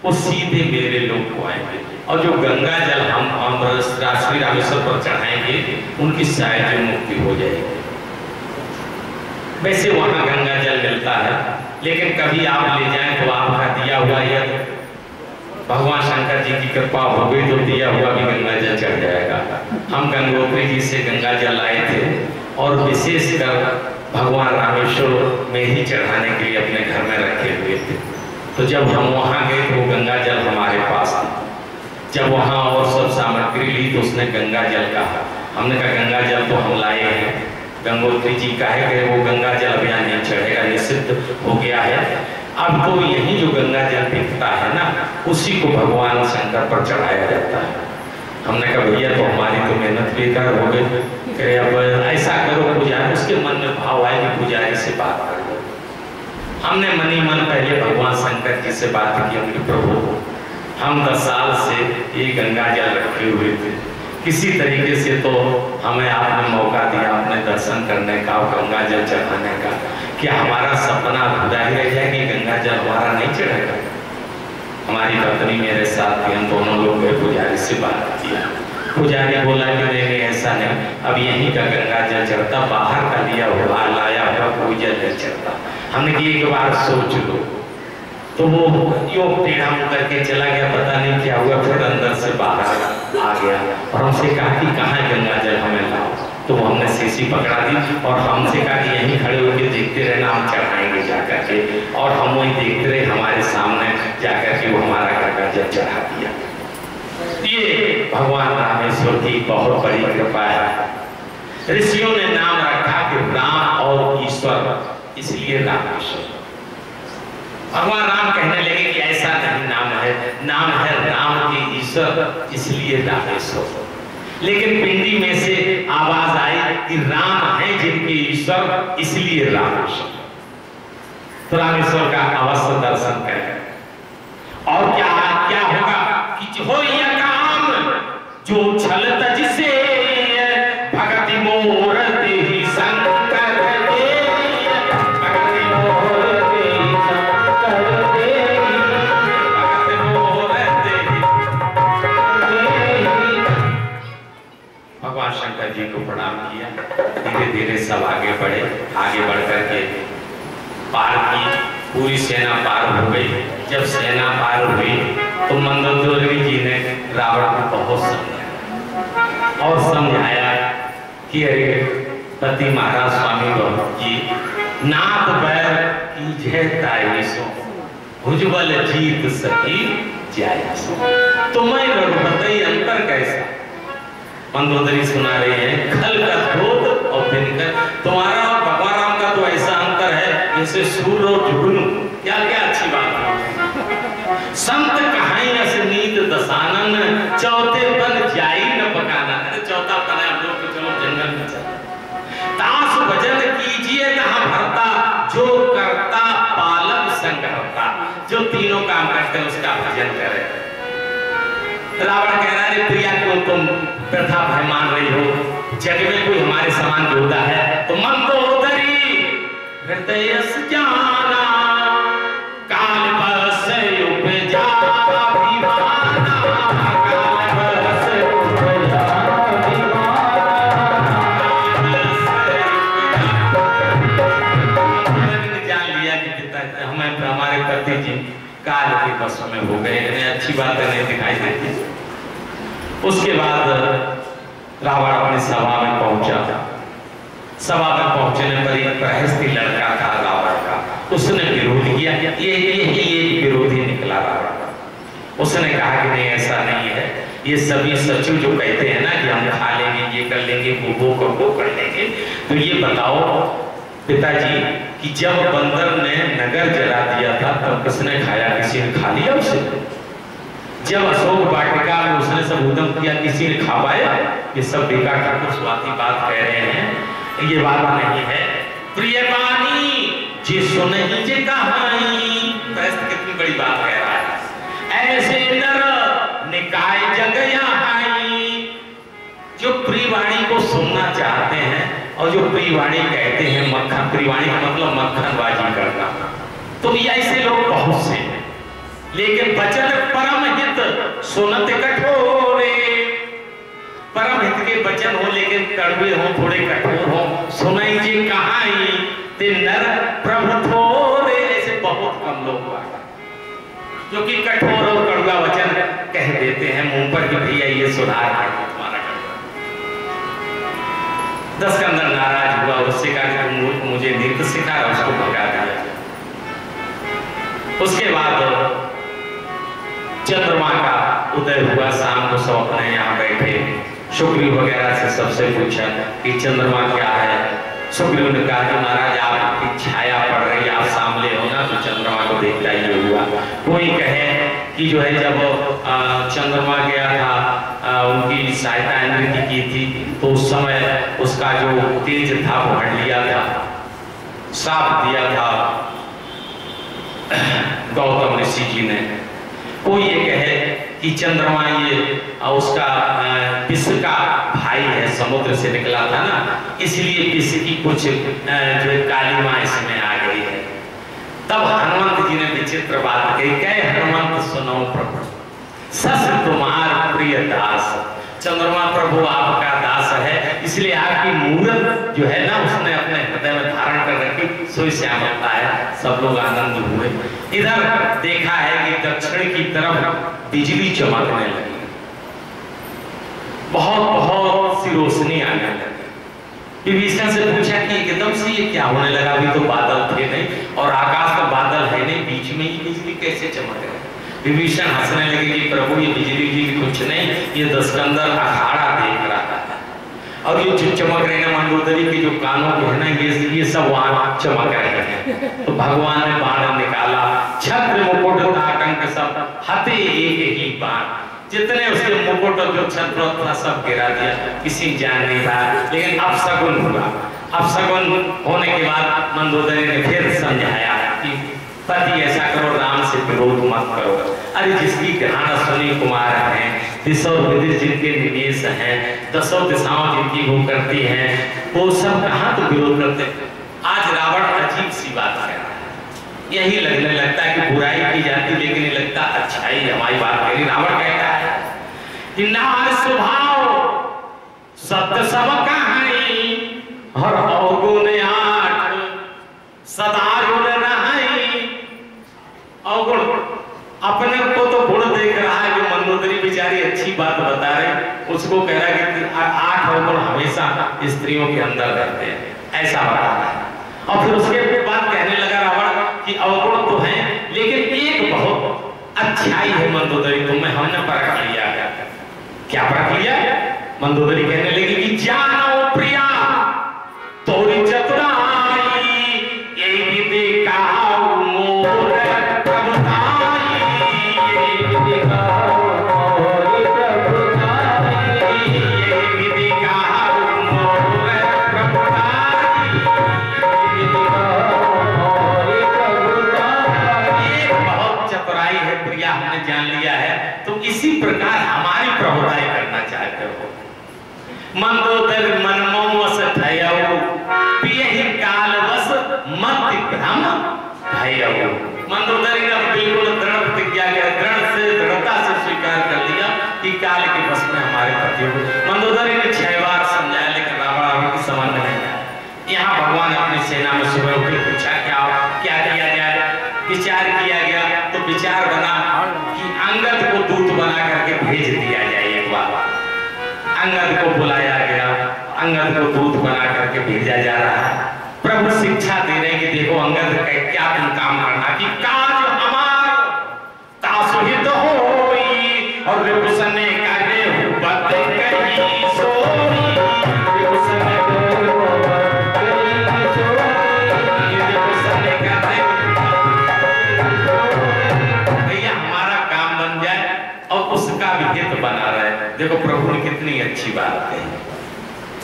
वो सीधे मेरे लोग को आएंगे, और जो गंगा जल हम श्री रामेश्वर पर चढ़ाएंगे उनकी शायद मुक्ति हो जाएगी। वैसे वहां गंगा जल मिलता है, लेकिन कभी आप ले जाएं तो आपका दिया हुआ यह भगवान शंकर जी की कृपा हो गई तो दिया हुआ भी गंगा जल चढ़ जाएगा। हम गंगोत्री जी से गंगा जल लाए थे और विशेषकर भगवान रामेश्वर में ही चढ़ाने के लिए अपने घर में रखे हुए थे। तो जब हम वहां गए तो गंगा जल हमारे पास था। जब वहां और सब सामग्री ली तो उसने गंगा जल कहा। हमने कहा गंगा जल तो हम लाए हैं, गंगोत्री जी का है कि वो गंगा जल अभियान नहीं चढ़ेगा, निषिद्ध हो गया है। अब तो यही जो गंगा जल दिखता है ना, उसी को भगवान शंकर पर चढ़ाया जाता है। हमने कहा भैया तो हमारी तो मेहनत बेकार हो गई, अब ऐसा करो पुजारी, उसके मन में भाव आए कि पुजारी से बात कर। हमने मनी मन पहले भगवान शंकर जी से बात की, उनके प्रभु हम 10 साल से ये गंगा जल रखे हुए थे, किसी तरीके से तो हमें आपने मौका दिया अपने दर्शन करने का और गंगा जल चढ़ाने का, क्या हमारा सपना अधूरा ही रह जाए कि गंगा जल हमारा नहीं चढ़ेगा? हमारी पत्नी मेरे साथ थी, हम दोनों लोग पुजारी से बात किया। पुजारी बोला कि नहीं ऐसा नहीं, अब यहीं का गंगा जल चढ़ता, बाहर का लिया हुआ लाया हुआ कोई जल नहीं चढ़ता। हमने कि एक बार सोच लो, तो वो योग टेढ़ा करके चला गया, पता नहीं क्या हुआ, फिर अंदर से बाहर आ गया और हमसे कहा कि कहाँ गंगा जल हमें लाओ। तो हमने शीशी पकड़ा दी और हमसे कहा कि यहीं खड़े होकर देखते रहना, हम चढ़ाएंगे जाकर के। और हम वही देखते रहे, हमारे सामने जाकर के वो हमारा गंगा जल चढ़ा दिया। ये भगवान रामेश्वर की बहुत बड़ी कृपा है। ऋषियों ने नाम रखा कि राम और ईश्वर, इसलिए रामेश्वर। भगवान राम कहने लगे कि ऐसा नहीं नाम है राम के ईश्वर, इसलिए रामेश्वर। लेकिन पिंडी में से आवाज आई कि राम है जिनके ईश्वर, इसलिए रामेश्वर। तो रामेश्वर का अवश्य दर्शन करें। और क्या होगा कि हो यह काम जो छल तज से भगति मोर देहि शंकर दे, भगति मोर देहि शंकर दे, भगति मोर देहि। भगवान शंकर जी को प्रणाम किया, धीरे धीरे सब आगे बढ़े। आगे बढ़कर के पार की, पूरी सेना पार हो गई। जब सेना पार हुई तो मंदोदरी जी ने रावण को बहुत समझाया और समझाया कि अरे पति महाराज स्वामी बहुत जी, नाथ बैर की जय ताई सो, भुजबल जीत सकी जाया सो। तो मैं रघुपति अंतर कैसा? मंदोदरी सुना रही है, खल का क्रोध और दिनकर, तुम्हारा और भगवान राम का तो ऐसा अंतर है जैसे सूर्य और जुगनू। क्या क्या अच्छी बात है। संत कहाई अस नीत दसानन, चौथे पन जाई न पकाना। चौथा पन है हम लोग तो चलो जंगल में चल। दास भजन कीजिए तहाँ भरता, जो करता पालक संग हरता। जो तीनों काम करते हैं उसका भजन करे। रावण कह रहा है प्रिया क्यों तुम प्रथा भय मान रही हो? जग में कोई हमारे समान योद्धा है? तो मंदोदरी हृदय जाना, काल बस उपजा अभिमाना, काल बस उपजा अभिमाना। जान लिया कि पिता हमें हमारे पति जी काल के बस में हो गए। इन्हें अच्छी बात नहीं दिखाई देती। उसके बाद रावण अपनी सभा में पहुंचा। सभा में पहुंचने पर एक प्रहस्ती लड़का था रावण का, उसने विरोध किया। ये विरोधी निकला रावण का। उसने कहा कि नहीं, ऐसा नहीं है, ये सभी सचिव जो कहते हैं ना कि हम खा लेंगे, ये कर लेंगे, वो कर लेंगे, तो ये बताओ पिताजी कि जब बंदर ने नगर जला दिया था तब किसने खाया? किसी ने खा लिया उसे? जब अशोक वाटिका में उसने सब उद्यम किया, किसी ने खा पाया? ये सब बेकार ठाकुर स्वाति बात कह रहे हैं, ये बात नहीं है। प्रिय बानी जी सुने जी कहानी, कितनी बड़ी बात कह रहा है। ऐसे नर निकाय जग आई, जो प्रियवाणी को सुनना चाहते हैं और जो प्रियवाणी कहते हैं, मक्खन, प्रियवाणी का मतलब मक्खनबाजी करना, तो ये ऐसे लोग बहुत से हैं। लेकिन वचन परम हित सुनत कठोरे, परम हित के वचन हो लेकिन कड़वे हो, थोड़े कठोर हो, सुनाई जी कहाई ते नर प्रभु थोरे, ऐसे बहुत कम लोग जो कि कठोर और कड़वा वचन कह देते हैं मुंह पर कि भैया ये सुधार कर तुम्हारा कर। दशकंदर नाराज हुआ, उससे कहा कि मुझे नृत्य सिखा रहा, उसको भगा दिया। उसके बाद चंद्रमा का उदय हुआ, शाम को सब अपने यहाँ बैठे, सुग्रीव वगैरह से सबसे पूछा कि चंद्रमा क्या है। सुग्रीव ने कहा कि महाराज आपकी छाया पड़ रही, आप सामने हो ना, तो चंद्रमा को देखता ही हुआ। कोई कहे कि जो है जब चंद्रमा गया था, उनकी सहायता इंद्र की थी, तो उस समय उसका जो तेज था वो हट लिया था, साफ दिया था गौतम ऋषि जी ने। कोई ये कहे कि चंद्रमा ये उसका विष का भाई है, समुद्र से निकला था ना, इसलिए विष की कुछ जो कालिमा इसमें आ गई है। तब हनुमंत जी ने विचित्र बात कही, कहे हनुमंत सुनो प्रभु, सस तुम्हार प्रिय दास। चंद्रमा प्रभु आपका दास है, इसलिए आपकी मूरत जो है ना उसने अपने हृदय में धारण कर रखी, सोई श्यामलता है। सब लोग आनंद हुए। इधर देखा है कि दक्षिण की तरफ बिजली चमकने लगी, बहुत सी रोशनी आने लगी। विभीषण से पूछा कि एकदम से ये क्या होने लगा? अभी तो बादल थे नहीं और आकाश का बादल है नहीं, बीच में ही बिजली कैसे चमक रही? विभीषण हंसने लगे कि प्रभु ये बिजली की कुछ नहीं, ये दशकंदर अखाड़ा देख रहा है, और ये जो चमक रहे हैं मंडोदरी के जो कानों के है ना, ये सब वहां चमक रहे हैं। तो भगवान ने बाण निकाला, छत्र मुकुट ताटंक सब हते एक ही बाण, जितने उसके मुकुट जो छत्र था सब गिरा दिया, किसी जान नहीं पाया। लेकिन अपशकुन हुआ। अपशकुन होने के बाद मंदोदरी ने फिर समझाया कि पति ऐसा करो, राम से विरोध मत करो। अरे जिसकी ग्रहण सुनी कुमार है, दिशा विदिश जिनके निवेश हैं, दसों दिशाओं जिनकी वो करती हैं, वो सब कहाँ तो विरोध करते। आज रावण अजीब सी बात कह रहा है, यही लगने लगता है कि बुराई की जाती, लेकिन ये लगता अच्छाई हमारी बात करी। रावण कहता है कि नार स्वभाव सत्य सब कहानी, हर अवगुण आठ सदा गुण रहाई। अवगुण अपने को तो गुण देख रहा है, जो मंदोदरी बेचारी अच्छी बात बता रही, उसको कह रहा है कि 8 अवगुण हमेशा स्त्रियों के अंदर रहते हैं, ऐसा बता रहा है। और फिर उसके बाद कहने लगा रावण कि अवगुण तो हैं, लेकिन एक बहुत अच्छाई है मंदोदरी, तुम्हें हमने परख लिया। क्या परख लिया? मंदोदरी कहने लगी कि जानो प्रिया तोरी चतुराई, यही भी देखा मोर प्रभुताई, यही भी देखा मोर प्रभुताई, यही भी देखा मोर प्रभुताई, यही भी देखा मोर प्रभुताई। ये बहुत चतुराई है प्रिया, हमने जान लिया है, तो इसी प्रकार हमारी प्रभुताई करना चाहते हो। मंदोदर मनमोवस थयौ, पियहि कालवस मति भ्रम भयौ। मंदोदरी ने बिल्कुल दृढ़ प्रतिज्ञा किया, दृढ़ता से स्वीकार कर लिया कि काल के वश में हमारे पति हो। मंदोदरी ने 6 बार समझाया, लेकिन रावण की समझ में नहीं आया। यहाँ भगवान अपनी सेना में सुबह उठ पूछा क्या किया जाए? विचार किया गया, तो विचार बना कि अंगद को दूत बना करके भेज दिया जाए। एक बार अंगद को बुलाया गया, अंगद को दूत बना करके भेजा जा रहा है। प्रभु शिक्षा दे रहे कि देखो अंगद क्या तुम काम करना कि काज हमार तासुहित होई और विभूषण काजे हुबत कही सोई, विभूषण भैया हमारा काम बन जाए और उसका भी हित बना रहे। देखो प्रभु ने कितनी अच्छी बात कही।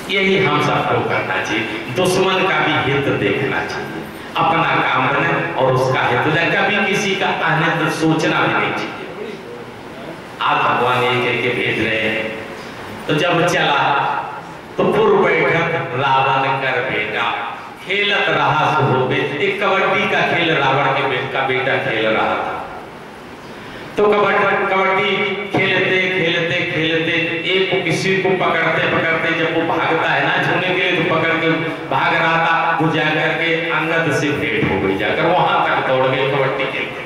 यही हम सबको करना चाहिए, दुश्मन का भी हित देखना चाहिए, अपना काम बने और उसका हित। कभी किसी का अहित सोचना भी नहीं चाहिए। आप भगवान ये कह के भेज रहे हैं। तो जब चला तो पूर्व बैठक रावण कर बेटा खेलत रहा सुबह। एक कबड्डी का खेल रावण के का बेटा खेल रहा था। तो कबड्डी खेलते खेलते खेलते एक को किसी को पकड़ते पकड़ते जब वो भागता है ना छूने के लिए तो पकड़ के भाग रहा था, वो जाकर के अंगद से भेंट हो गई, जाकर वहां तक दौड़ गए कबड्डी खेलते।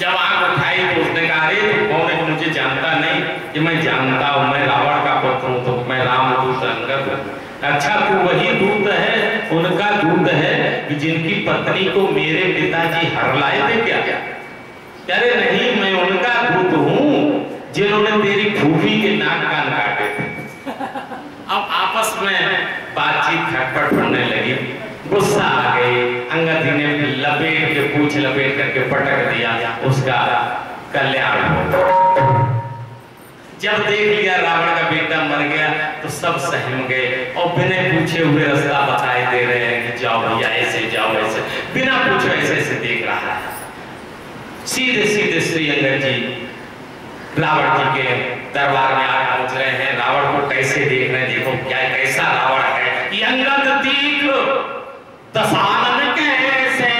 जब आंख उठाई तो उसने कहा अरे तू कौन है? मुझे जानता नहीं। कि मैं जानता हूं, मैं रावण का पुत्र हूं, तो मैं रामदूत अंगद हूं। अच्छा तू वही दूत है, उनका दूत है कि जिनकी पत्नी को मेरे पिताजी हर लाए थे क्या? अरे नहीं, मैं उनका दूत हूं जिन्होंने तेरी फूफी के नाक कान काटे थे। अब आपस में बातचीत खटपट पड़ने लगी, गुस्सा आ गई। अंगद ने लपेट के पूछ लपेट करके पटक दिया, उसका कल्याण हो। जब देख लिया रावण का बेटा मर गया तो सब सहम गए और बिना पूछे हुए रास्ता बताए दे रहे हैं कि जाओ भैया ऐसे जाओ ऐसे, बिना पूछे ऐसे ऐसे देख रहा है। सीधे सीधे श्री अंगद जी रावण जी के दरबार में आ पहुंच रहे हैं। रावण को कैसे देख रहे हैं, देखो क्या कैसा रावण है। ये अंगद दीख दशानन कैसे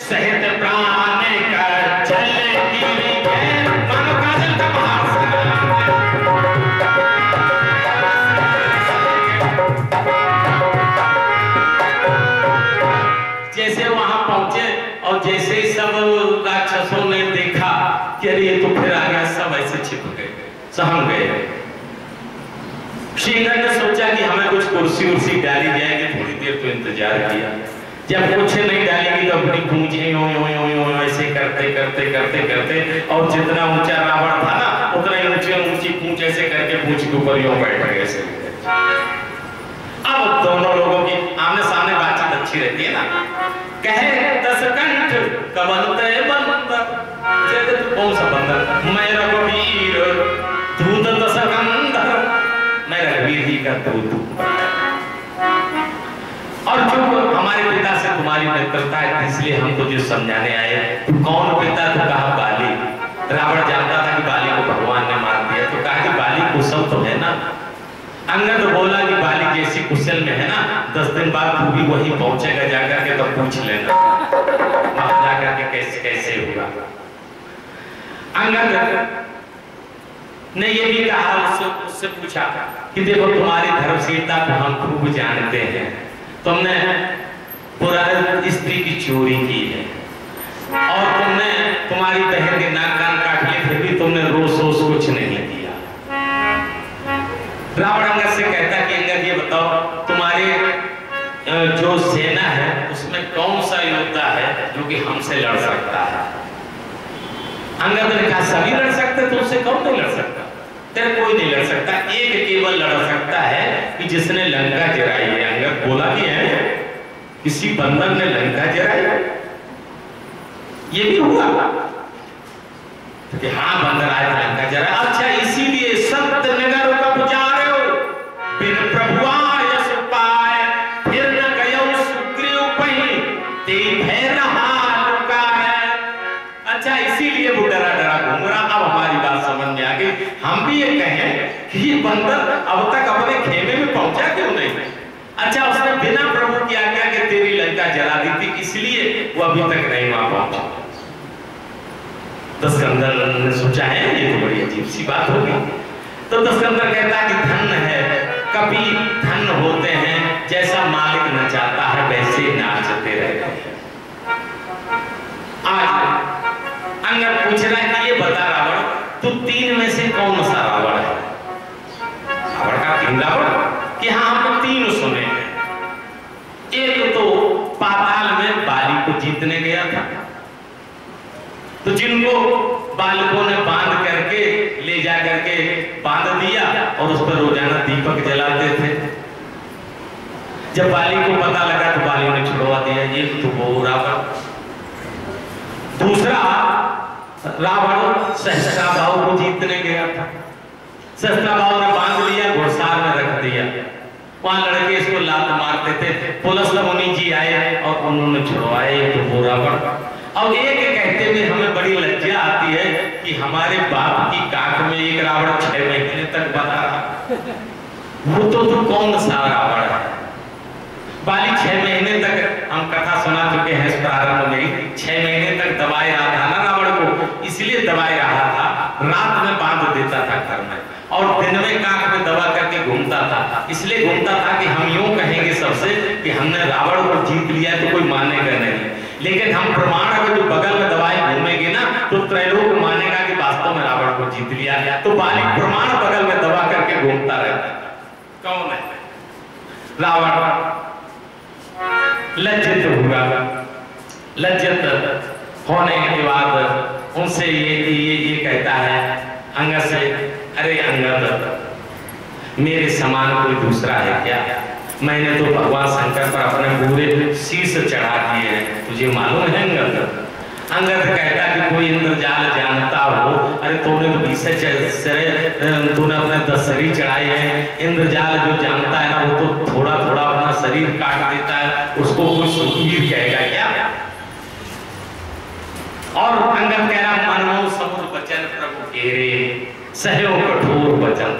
सहित प्राण कर चले गिरी गए, मानो काजल का बहार। जैसे वहां पहुंचे और जैसे ही सब राक्षसों ने देखा कि अरे ये तो फिर आ गया, सब ऐसे छिप गए, सहम गए। श्रींगन ने सोचा कि हमें कुछ कुर्सी उर्सी डाली जाएगी, थोड़ी देर तो इंतजार किया। जब कुछ नहीं डालेगी तो अपनी पूंछ ऐसे करते करते करते करते और जितना ऊंचा रावण था ना उतना ही ऊंची पूंछ ऐसे करके पूंछ के ऊपर यूं बैठ गए। अब दोनों लोगों की आमने सामने बातचीत अच्छी रहती है ना। कहे दशकंठ कवंते बंदर, तू कौन सा बंदर? मैं रघुवीर दूत दशकंधर, मैं रघुवीर ही का दूत। और जो हमारे पिता से तुम्हारी मित्रता है इसलिए हम तुझे समझाने आए। कौन पिता? तो कहा बाली। रावण जानता था कि बाली को भगवान ने मार दिया, तो कहा कि बाली कुशल तो है ना। अंगद बोला कि बाली जैसी कुशल में है ना, 10 दिन बाद तू भी वहीं पहुंचेगा, जाकर के तो पूछ लेना वहां जाकर के कैसे कैसे होगा। अंगद ने ये भी कहा, उससे पूछा कि देखो तुम्हारी धर्मशीलता को हम खूब जानते हैं, तुमने पुरानी स्त्री की चोरी की है और तुमने तुम्हारी बहन के नाक कान काट लिए, फिर भी तुमने रोज रोज कुछ नहीं किया। रावण अंगद से कहता कि अंगद ये बताओ तुम्हारे जो सेना है उसमें कौन सा योद्धा है जो कि हमसे लड़ सकता है? अंगद ने कहा सभी लड़ सकते, तो उससे कौन नहीं लड़ सकता? तेरे कोई नहीं लड़ सकता, एक केवल लड़ सकता है कि जिसने लंका जराई है। अंगद बोला कि है किसी बंदर ने लंका जराई? ये भी हुआ कि हाँ बंदर आए लंका जराई। अच्छा इसीलिए सत्य नगर का पुजारे हो, बिन प्रभुआ यश पाए, फिर न गयो सुग्रीव पही, ते भय रहा लुका है। अच्छा इसीलिए वो डरा डरा घूम रहा। अब हमारी बात समझ में आ गई। हम भी ये कहें कि ये बंदर अब तक अपने खेमे में पहुंचा क्यों नहीं? अच्छा उसने बिना प्रभु की आज्ञा के तेरी लंका जला दी थी, इसलिए वो अभी तक नहीं वहां पहुंचा। दशकंधर ने सोचा है ये तो बड़ी अजीब सी बात होगी। तो दशकंधर कहता है कि धन है, कभी धन होते हैं, जैसा मालिक नचाता है वैसे नाचते रहते हैं। आज अंगद पूछ रहा है कि ये बता रावण तू 3 में से कौन सा रावण है? जीतने गया था। तो जिनको बालकों ने बांध करके ले जा करके बांध दिया और उस पर रोजाना दीपक जलाते थे। जब बाली को पता लगा तो बाली ने छुड़वा दिया, ये तो वो रावण। दूसरा रावण सहस्त्राभाव को जीतने गया था। सहस्त्राभाव ने बांध लिया, घुड़सार में रख दिया। वहां लड़के इसको लात मारते थे। पुलिस मुनि जी आए और उन्होंने छुड़वाया, ये तो वो रावण। और एक कहते हुए हमें बड़ी लज्जा आती है कि हमारे बाप की काख में एक रावण 6 महीने तक बना रहा। वो तो कौन सा रावण है? बाली 6 महीने तक, हम कथा सुना चुके हैं इस प्रारंभ में, 6 महीने तक दबाए रहा था ना रावण को। इसलिए दबाए रहा था, रात में बांध देता था घर में और दिन में काख में दबा करके घूमता था। इसलिए घूमता था कि हम यूं कहेंगे सबसे कि हमने रावण को जीत लिया तो कोई मानेगा नहीं, लेकिन हम प्रमाण अगर जो बगल में दबाए घूमेंगे ना तो त्रैलोक मानेगा कि वास्तव में रावण को जीत लिया। तो बाली प्रमाण बगल में दबा करके घूमता रहता था। कौन है? रावण लज्जित हुआ। लज्जित होने के बाद उनसे ये कहता है अंगद से, अरे अंगद, मेरे समान कोई दूसरा है क्या? मैंने तो भगवान शंकर पर अपने पूरे शीश चढ़ा दिए हैं, तुझे मालूम है अंगद? अंगद कहता कि कोई इंद्रजाल जानता हो, अरे तूने तो 20 तूने अपने 10 शरीर चढ़ाए हैं। इंद्रजाल जो जानता है ना वो तो थोड़ा थोड़ा अपना शरीर काट देता है, उसको कोई सुखवीर कहेगा क्या? और अंगद कह रहा, मनमोह समुद्र बचन प्रभु घेरे, सहयो कठोर बचन,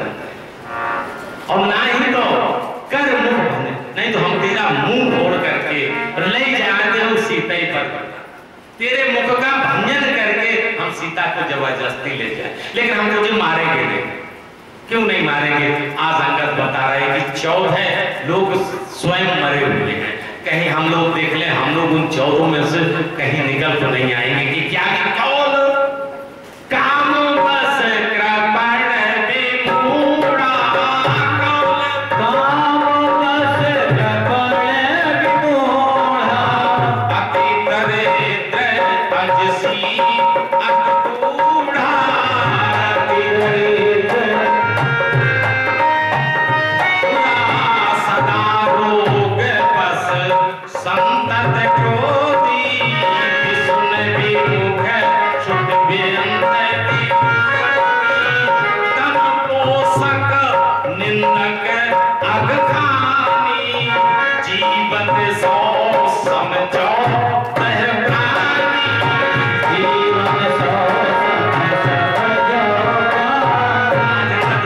और ना ही तो कर मुख बने, नहीं तो हम तेरा मुंह फोड़ करके ले जाते हो सीता पर, तेरे मुख का भंजन करके हम सीता को जबरदस्ती ले जाए, लेकिन हम तुझे मारेंगे नहीं। क्यों नहीं मारेंगे? आज अंगद बता रहे कि 14 लोग स्वयं मरे हुए हैं। कहीं हम लोग देख लें, हम लोग उन 14 में से कहीं निकल तो नहीं आएंगे कि क्या कौन काम बस कृपण विमूढ़ा, काम बस कृपण विमूढ़ा, अति दरिद्र अजसी अकूढ़ा, अति दरिद्र सदा रोग बस संतत क्रोधी, विसुन विमुख शुद्ध व्यंत की तन पोषक निंदक अगखानी, जीवत 100 समझो तह प्राणी, जीवन 100 समझो।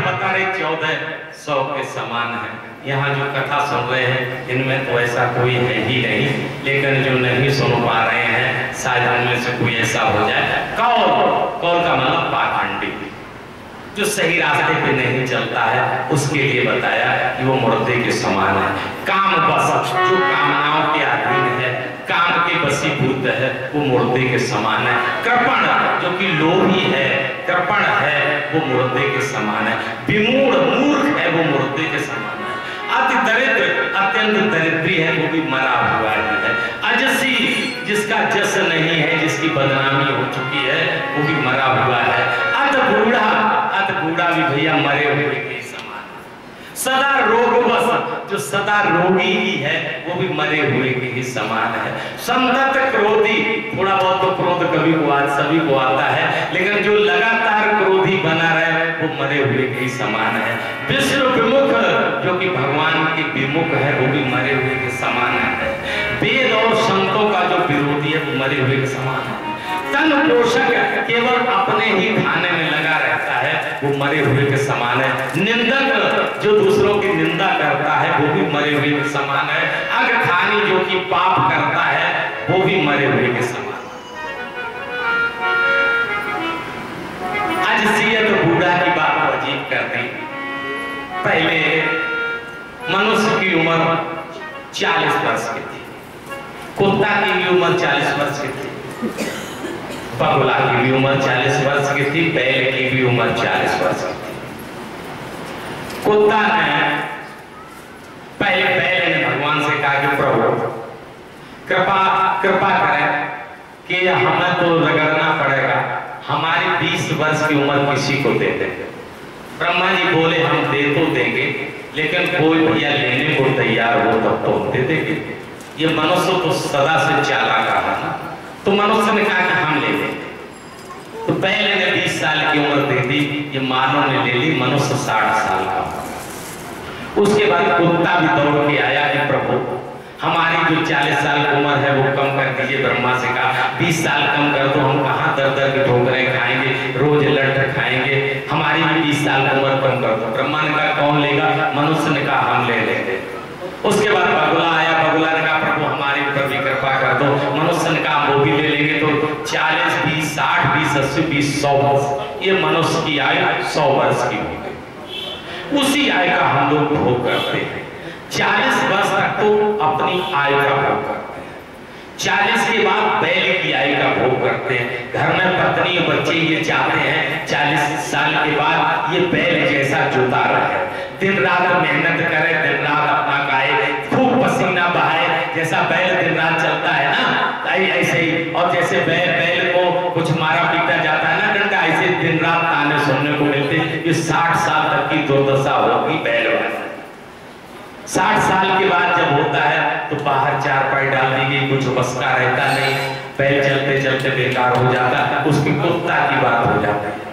बता रहे 1400 के समान है। यहाँ जो कथा सुन रहे हैं इनमें तो ऐसा कोई है ही नहीं, लेकिन जो नहीं सुन पा रहे हैं शायद उनमें से कोई ऐसा हो जाए। कौल का मतलब पाखंडी, जो सही रास्ते पे नहीं चलता है उसके लिए बताया कि वो मुर्दे के समान है। काम बस, जो कामनाओं के अधीन है, काम के वशीभूत है, वो मुर्दे के समान है। कृपण, जो कि लोभी है, कृपण है, वो मुर्दे के समान है। विमूढ़, मूर्ख है, वो मुर्दे के समान है। अति दरिद्र, अत्यंत दरिद्री है, वो भी मरा हुआ है। अजसी, जिसका जस नहीं है, जिसकी बदनामी हो चुकी है, वो भी मरा हुआ है। अत बूढ़ा, अत बूढ़ा भी भैया मरे हुए के समान। सदा रोगवश, जो सदा रोगी ही है, वो भी मरे हुए के ही समान है। संतत क्रोधी, थोड़ा बहुत तो क्रोध कभी को सभी को आता है, लेकिन जो लगातार क्रोधी बना रहे वो मरे हुए के ही समान है। विष्णु विमुख, जो कि भगवान के विमुख है, वो भी मरे हुए के समान है। वेद और संतों का जो विरोधी है वो मरे हुए के समान है। तन पोषक, केवल अपने ही खाने में लगा रहता है, वो मरे हुए के समान है। निंदक, जो दूसरों की निंदा करता है, वो भी मरे हुए के समान है। अगखानी, जो कि पाप करता है, वो भी मरे हुए के समान। अजसियत, बूढ़ा की बात को अजीब कर दी। पहले मनुष्य की उम्र 40 वर्ष की थी, कुत्ता की भी उम्र 40 वर्ष की थी, बगुला की भी उम्र 40 वर्ष की थी, बैल की भी उम्र 40 वर्ष की थी। कुत्ता ने पहले बैल ने भगवान से कहा कि प्रभु कृपा करें, कि हमें तो रगड़ना पड़ेगा, हमारी 20 वर्ष की उम्र किसी को दे दे। ब्रह्मा जी बोले हम दे तो देंगे, लेकिन कोई भैया लेने को तैयार हो तब तो दे देंगे। ये मनुष्य तो सदा से चालाक रहा ना, तो मनुष्य ने कहा कि हम ले लेंगे। तो पहले ने 20 साल की उम्र दे दी, ये मानव ने ले ली, मनुष्य 60 साल का। उसके बाद कुत्ता भी दौड़ के आया कि प्रभु हमारी जो 40 साल की उम्र है वो कम कर दीजिए। ब्रह्मा से कहा 20 साल कम कर दो, हम कहाँ दर दर के ठोकरें खाएंगे, रोज लट खाएंगे, हमारी भी 20 साल की उम्र कम कर दो। ब्रह्मा ने कहा कौन लेगा? मनुष्य ने कहा हम ले लेंगे। उसके बाद बगुला आया, बगुला ने कहा प्रभु हमारे ऊपर भी कृपा कर दो। मनुष्य ने कहा वो भी ले लेंगे। तो 40, 20, 60, 20, 80, 20, 100 वर्ष, ये मनुष्य की आयु 100 वर्ष की हो गई। उसी आयु का हम लोग भोग करते हैं। 40 वर्ष तक तो अपनी आयु का भोग करते हैं, 40 के बाद बैल की आयु का भोग करते हैं। घर में पत्नी और बच्चे ये चाहते हैं 40 साल के बाद ये बैल जैसा जोता रहे, दिन रात मेहनत करे, दिन रात अपना गाए, खूब पसीना बहाए। जैसा बैल दिन रात चलता है ना ऐसे ही, और जैसे बैल को कुछ मारा पीटा जाता है ना डंडा, ऐसे दिन रात ताने सुनने को मिलते। ये 60 साल तक की दुर्दशा होगी बैल वाली। 60 साल के बाद जब होता है तो बाहर चारपाई डाल दी गई, कुछ बसका रहता नहीं, बैल चलते चलते बेकार हो जाता है, उसकी कुत्ता की बात हो जाती है।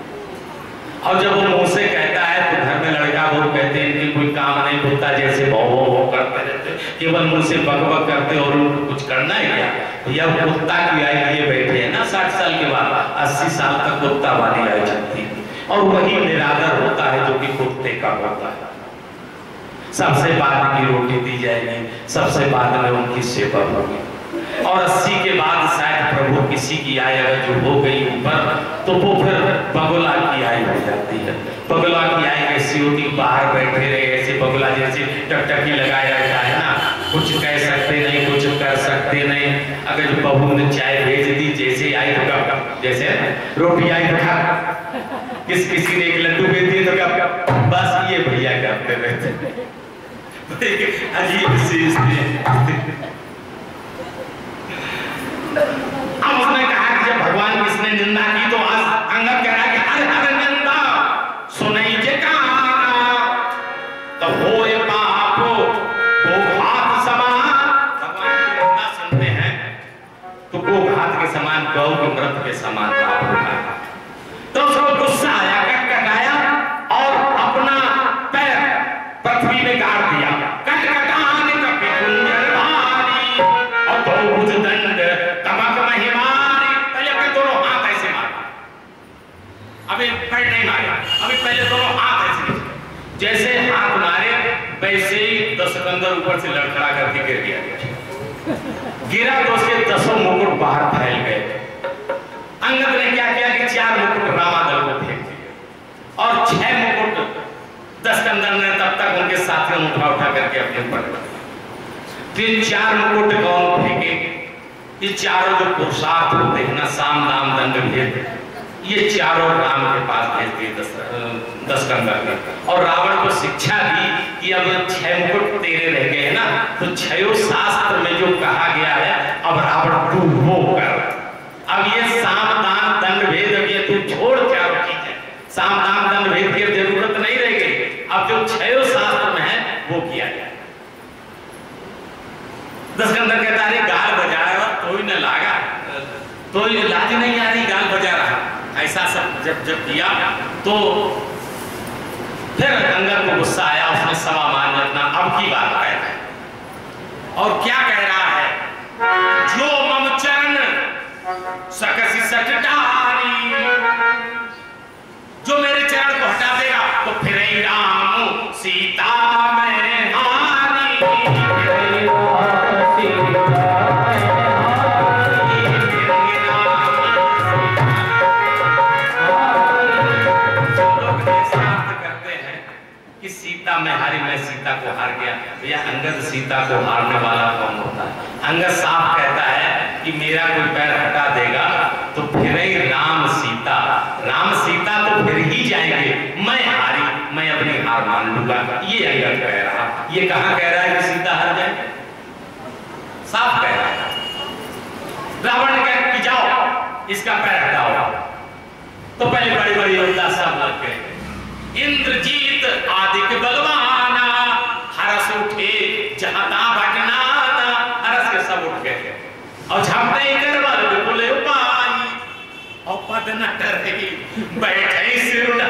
और जब वो मुंह से कहता है तो घर में लड़का वो कहते हैं कि कोई काम नहीं, कुत्ता जैसे भौ करते रहते, केवल मुंह से बक करते और उनको कुछ करना है क्या? भैया कुत्ता की आयु लिए बैठे हैं ना 60 साल के बाद, 80 साल तक कुत्ता वाली आयु चलती है, और वही निरादर होता है जो कि कुत्ते का होता है। सबसे बाद की रोटी दी जाएगी, सबसे बाद में उनकी सेवा होगी। और 80 के बाद शायद प्रभु किसी की आयु जो हो गई ऊपर, तो वो फिर बगुला की आयु हो जाती है। बगुला की आयु कैसी होती? बाहर बैठे रहे ऐसे बगुला जैसे टकटकी लगाया रहता है ना, कुछ कह सकते नहीं, कुछ कर सकते नहीं। अगर जो बहू ने चाय भेज दी, जैसे आई तो कब, जैसे रोटी आई तो कब, किसी ने एक लड्डू भेज दिए तो कब, बस ये भैया करते रहते। अजीब सी स्थिति। अब उसने कहा कि जब भगवान किसने निंदा की तो आज अंगद कह रहा है कि हर हर निंदा सुनई जे कहाना, तो होए पाप गोघात समान। भगवान की निंदा सुनते हैं तो गोघात के समान, गौ के मृत के समान पाप होता है। तो उसको गुस्सा आया, कटकटाया और अपना पैर पृथ्वी में गाड़ दिया। कटकटाने कपि कुंजर भारी और दो भुज दंड तमक महिमारी। पहले अपने दोनों हाथ ऐसे मारे, अभी पैर नहीं मारे, अभी पहले दोनों हाथ ऐसे नीचे। जैसे हाथ मारे वैसे ही 10 सिकंदर ऊपर से लड़खड़ा करके गिर गया। गिरा तो उसके 10 मुकुट बाहर फैल गए। अंगद ने क्या किया कि 4 मुकुट रामादल को फेंक दिए और 6 मुकुट 10 सिकंदर ने तब तक उनके साथियों ने उठा करके अपने ऊपर। फिर 4 मुकुट कौन फेंके? ये चारों जो पुरुषार्थ होते हैं ना, साम दाम दंड भेद, ये चारों राम के पास भेज दिए 10 सिकंदर ने। और रावण को शिक्षा दी कि अब 6 मुकुट तेरे रह गए ना, तो 6 शास्त्र में जो कहा गया है अब रावण तू वो कर। अब ये साम दाम दंड भेद, अब ये तू छोड़ चारों चीजें, साम दाम दंड भेद की जरूरत नहीं रह गई। अब जो 6 शास्त्र में है वो किया गया। 10 सिकंदर कहता है गाल बजाया तो ही न लागा, तो लाज नहीं आ रही, गाल बजा रहा। ऐसा सब जब किया तो फिर अंगद को गुस्सा आया, उसने समा मान रखना, अब की बात कह रहा है। और क्या कह रहा है? जो मम चरण सकसी सटटारी, जो मेरे चरण को हटा देगा तो फिर ही राम सीता में हारी। कि सीता में हारी, मैं सीता को हार गया। भैया अंगद सीता को हारने वाला कौन होता है? अंगद साफ कहता है कि मेरा कोई पैर हटा देगा तो फिर ही राम सीता तो फिर ही जाएंगे, मैं हारी, मैं अपनी हार मान लूंगा। ये अंगद कह रहा, ये कहां कह रहा है कि सीता हार जाए? साफ कह रहा है। रावण ने कहा कि जाओ इसका पैर हटाओ। तो पहले बड़े बड़े योद्धा सब लग गए। इंद्रजीत आदिक बलवाना हरस उठे जहां ता भटना हरस के सब उठ गए और झपटे करवल बोले पाई और पद न डरे बैठे सिर उड़ा।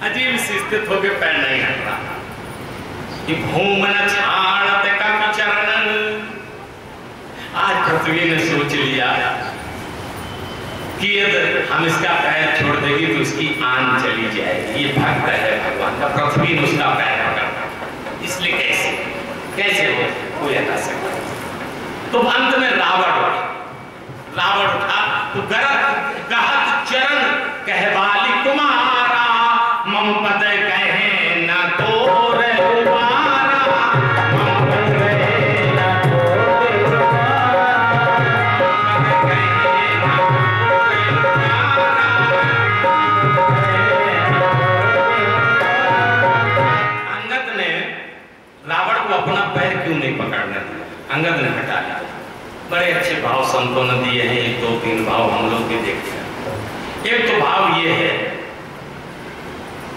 अजीब सी स्थित होकर पैर नहीं हट रहा कि भूम न छाड़त का चरण। आज पृथ्वी ने सोच लिया कि यदि हम इसका पैर छोड़ देंगे तो इसकी आन चली जाएगी। ये भक्त है भगवान का, पृथ्वी ने उसका पैर पकड़ा, इसलिए कैसे हो कोई हटा सकता। तो अंत में रावण उठा तो गहत चरण कहवाली कुमारा मम पद कहे न तो रे अंगद ने हटा लिया। बड़े अच्छे भाव संतों ने दिए हैं, एक दो तीन भाव हम लोग भी देखते हैं। एक तो भाव ये है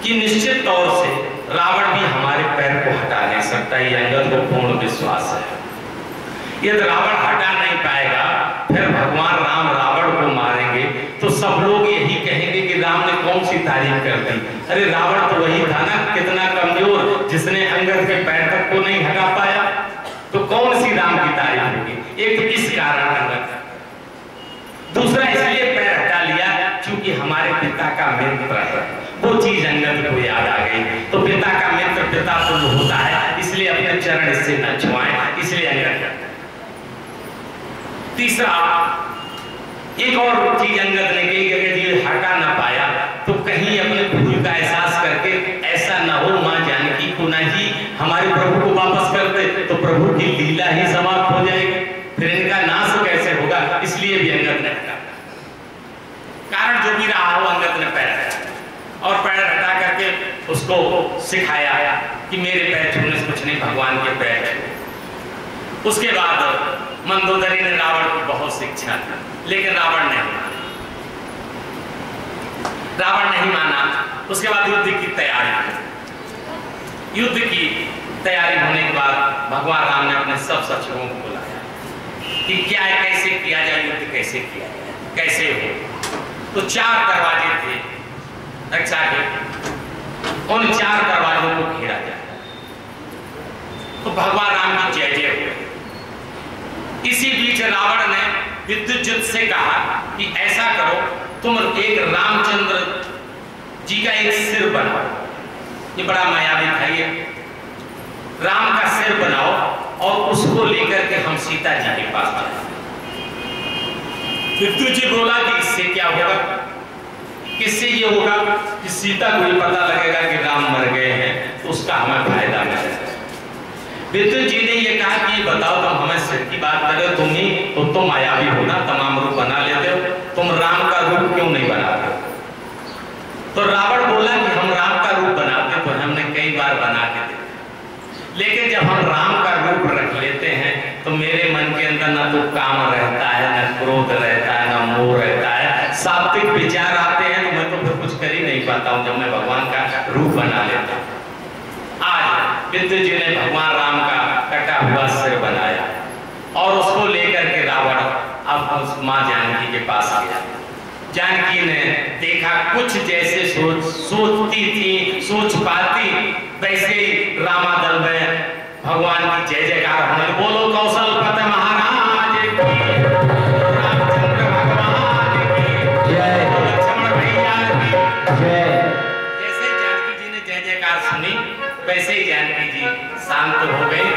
कि निश्चित तौर से रावण भी हमारे पैर को हटा नहीं सकता, ये अंगद को पूर्ण विश्वास है। यदि रावण हटा नहीं पाएगा फिर भगवान राम रावण को मारेंगे तो सब लोग यही कहेंगे कि राम ने कौन सी तारीफ कर दी। अरे रावण तो वही था ना, कितना कमजोर, जिसने अंगद के पैर तक को नहीं हटा पाया, तो कौन सी राम की तारीफ होगी। एक तो इस कारण अंगद, दूसरा इसलिए पैर हटा लिया क्योंकि हमारे पिता का मित्र है, वो चीज अंगद को याद आ गई। तो पिता का मित्र पिता तुल्य होता है, इसलिए अपने चरण इससे न छुआएं, इसलिए अंगद। तीसरा एक और चीज अंगद ने कही कि अगर ये हटा ना पाया तो कहीं अपने भूल का एहसास करके ऐसा ना हो मां जानकी को ना ही हमारे प्रभु को वापस कर दे तो प्रभु की लीला ही समाप्त हो जाएगी, फिर इनका नाश कैसे होगा। इसलिए भी अंगद ने हटा, कारण जो भी रहा हो अंगद ने पैर हटा और पैर हटा करके उसको सिखाया कि मेरे पैर छूने से कुछ नहीं, भगवान के पैर। उसके बाद मंदोदरी ने रावण को बहुत शिक्षा दी, लेकिन रावण नहीं माना। उसके बाद युद्ध की तैयारी होने के बाद भगवान राम ने अपने सब सचिवों को बुलाया कि क्या है, कैसे किया जाए, युद्ध कैसे किया जाए, कैसे हो। तो 4 दरवाजे थे रक्षा के, उन 4 दरवाजों को घेरा जाए। तो भगवान राम की जय जय हुई। इसी बीच रावण ने विद्युत से कहा कि ऐसा करो, तुम एक रामचंद्र जी का एक सिर बनाओ। ये बड़ा मायावी था, ये राम का सिर बनाओ और उसको लेकर के हम सीता जी के पास जाए। विद्युत जी बोला कि इससे क्या होगा, किससे ये होगा कि सीता को ये पता लगेगा कि राम मर गए हैं, तो उसका हमें फायदा मिलेगा। विद्युत जी ने ये कहा कि बताओ तुम हमें सिर की बात कर रहे हो, तुम ही तो तुम मायावी हो ना, तमाम रूप बना लेते हो, तुम राम का रूप क्यों नहीं बनाते। तो रावण बोला कि हम राम का रूप बनाते तो हमने कई बार बना के देखा, लेकिन जब हम राम का रूप रख लेते हैं तो मेरे मन के अंदर न तो काम रहता है, न क्रोध रहता है, न मोह रहता है, सात्विक विचार आते हैं, तो मैं तो फिर कुछ कर ही नहीं पाता हूं जब मैं भगवान का रूप बना लेता हूं। आज विद्युत जी ने भगवान राम का कटा हुआ सिर बनाया और उसको लेकर के रावण अब उस मां जानकी के पास गया। जानकी ने देखा कुछ जैसे सोचती थी, सोच पाती, वैसे ही रामादल में भगवान की जय जयकार होने। बोलो कौशलपति महाराज की, रामचंद्र भगवान की जय, लक्ष्मण भैया की जय। जैसे जानकी जी ने जय जयकार सुनी वैसे ही जानकी जी शांत हो गई